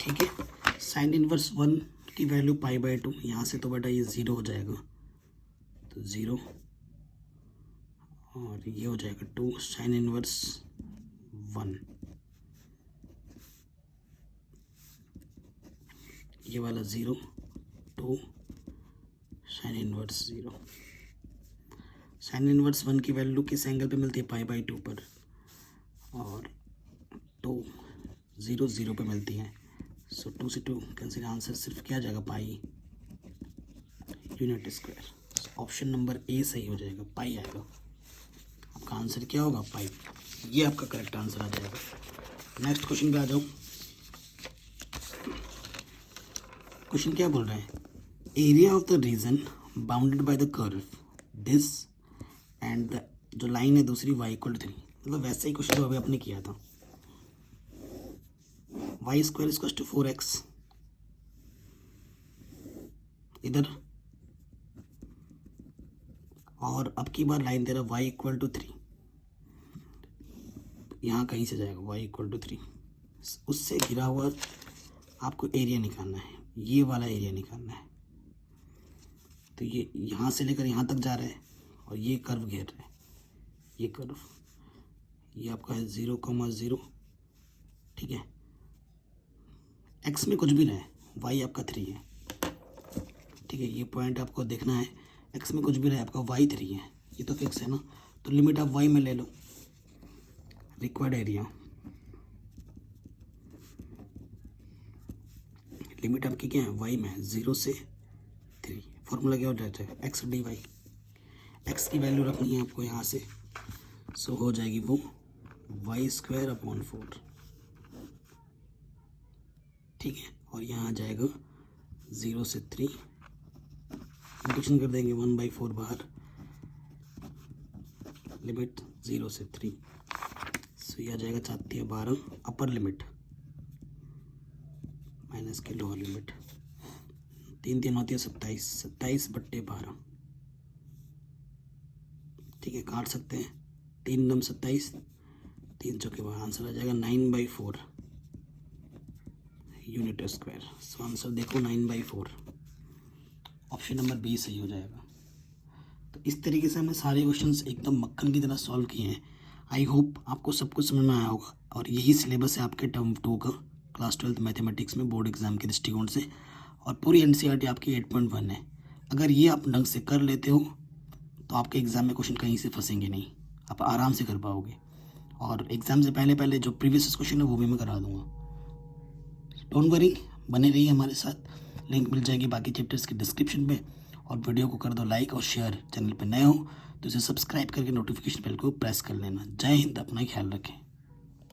ठीक है। साइन इनवर्स 1 की वैल्यू π/2, यहाँ से तो बेटा ये 0 हो जाएगा, तो 0, और ये हो जाएगा 2 साइन इनवर्स 1, ये वाला 0 2 साइन इनवर्स 0। साइन इनवर्स 1 की वैल्यू किस एंगल पे मिलती है, π/2 पर, और 2 0 0 पे मिलती है। सो 2 से 2 कैंसिल, आंसर सिर्फ क्या जाएगा, पाई unit square. Option number A सही हो जाएगा, पाई आएगा। आपका आंसर क्या होगा, पाई। ये आपका करेक्ट आंसर आ जाएगा। नेक्स्ट क्वेश्चन पे आ जाओ। क्वेश्चन क्या बोल रहा है, area of the region bounded by the curve this and जो लाइन है दूसरी y=3, मतलब वैसे ही क्वेश्चन जो अभी आपने किया था, y² = 4x, इधर, और अब की बार लाइन दे रहा y=3, यहाँ कहीं से जाएगा y=3, उससे घिरा हुआ आपको एरिया निकालना है, ये वाला एरिया निकालना है। तो ये यहाँ से लेकर यहाँ तक जा रहा है, और ये कर्व घेर रहा है, ये कर्व, ये आपका है 0,0, ठीक है। x में कुछ भी नहीं है, y आपका 3 है, ठीक है। ये पॉइंट आपको देखना है, x में कुछ भी नहीं है, आपका y 3 है, ये तो फिक्स है ना। तो लिमिट आप y में ले लो, रिक्वायर्ड एरिया, लिमिट आपकी क्या है, y में 0 से 3। फॉर्मूला क्या हो जाता है, x dy, x की वैल्यू रखनी है आपको यहाँ से, सो हो जाएगी वो y²/4, ठीक है। और यहाँ आ जाएगा 0 से 3, इंटीग्रेशन कर देंगे 1/4 बाहर, लिमिट 0 से 3, सो ये आ जाएगा 4 × 12 अपर लिमिट माइनस के लोअर लिमिट, 3 3 होती है 27, 27/12, ठीक है। काट सकते हैं, 3 9 27, 3 चौके बाहर, आंसर आ जाएगा 9/4 यूनिट स्क्वायर। सो आंसर देखो 9/4, ऑप्शन नंबर बी सही हो जाएगा। तो इस तरीके से हमने सारे क्वेश्चंस एकदम मक्खन की तरह सॉल्व किए हैं। आई होप आपको सब कुछ समझ में आया होगा, और यही सिलेबस है आपके टर्म 2 का क्लास 12 मैथमेटिक्स में बोर्ड एग्जाम के दृष्टिकोण से। और पूरी एनसीईआरटी आपकी 8.1 है। अगर ये आप ढंग से कर लेते हो तो आपके एग्ज़ाम में क्वेश्चन कहीं से फंसेंगे नहीं, आप आराम से कर पाओगे। और एग्ज़ाम से पहले पहले जो प्रीवियस क्वेश्चन है वो भी मैं करा दूँगा। डोंट वरी, बने रहिए हमारे साथ। लिंक मिल जाएगी बाकी चैप्टर्स के डिस्क्रिप्शन में। और वीडियो को कर दो लाइक और शेयर। चैनल पर नए हो तो इसे सब्सक्राइब करके नोटिफिकेशन बेल को प्रेस कर लेना। जय हिंद, अपना ख्याल रखें।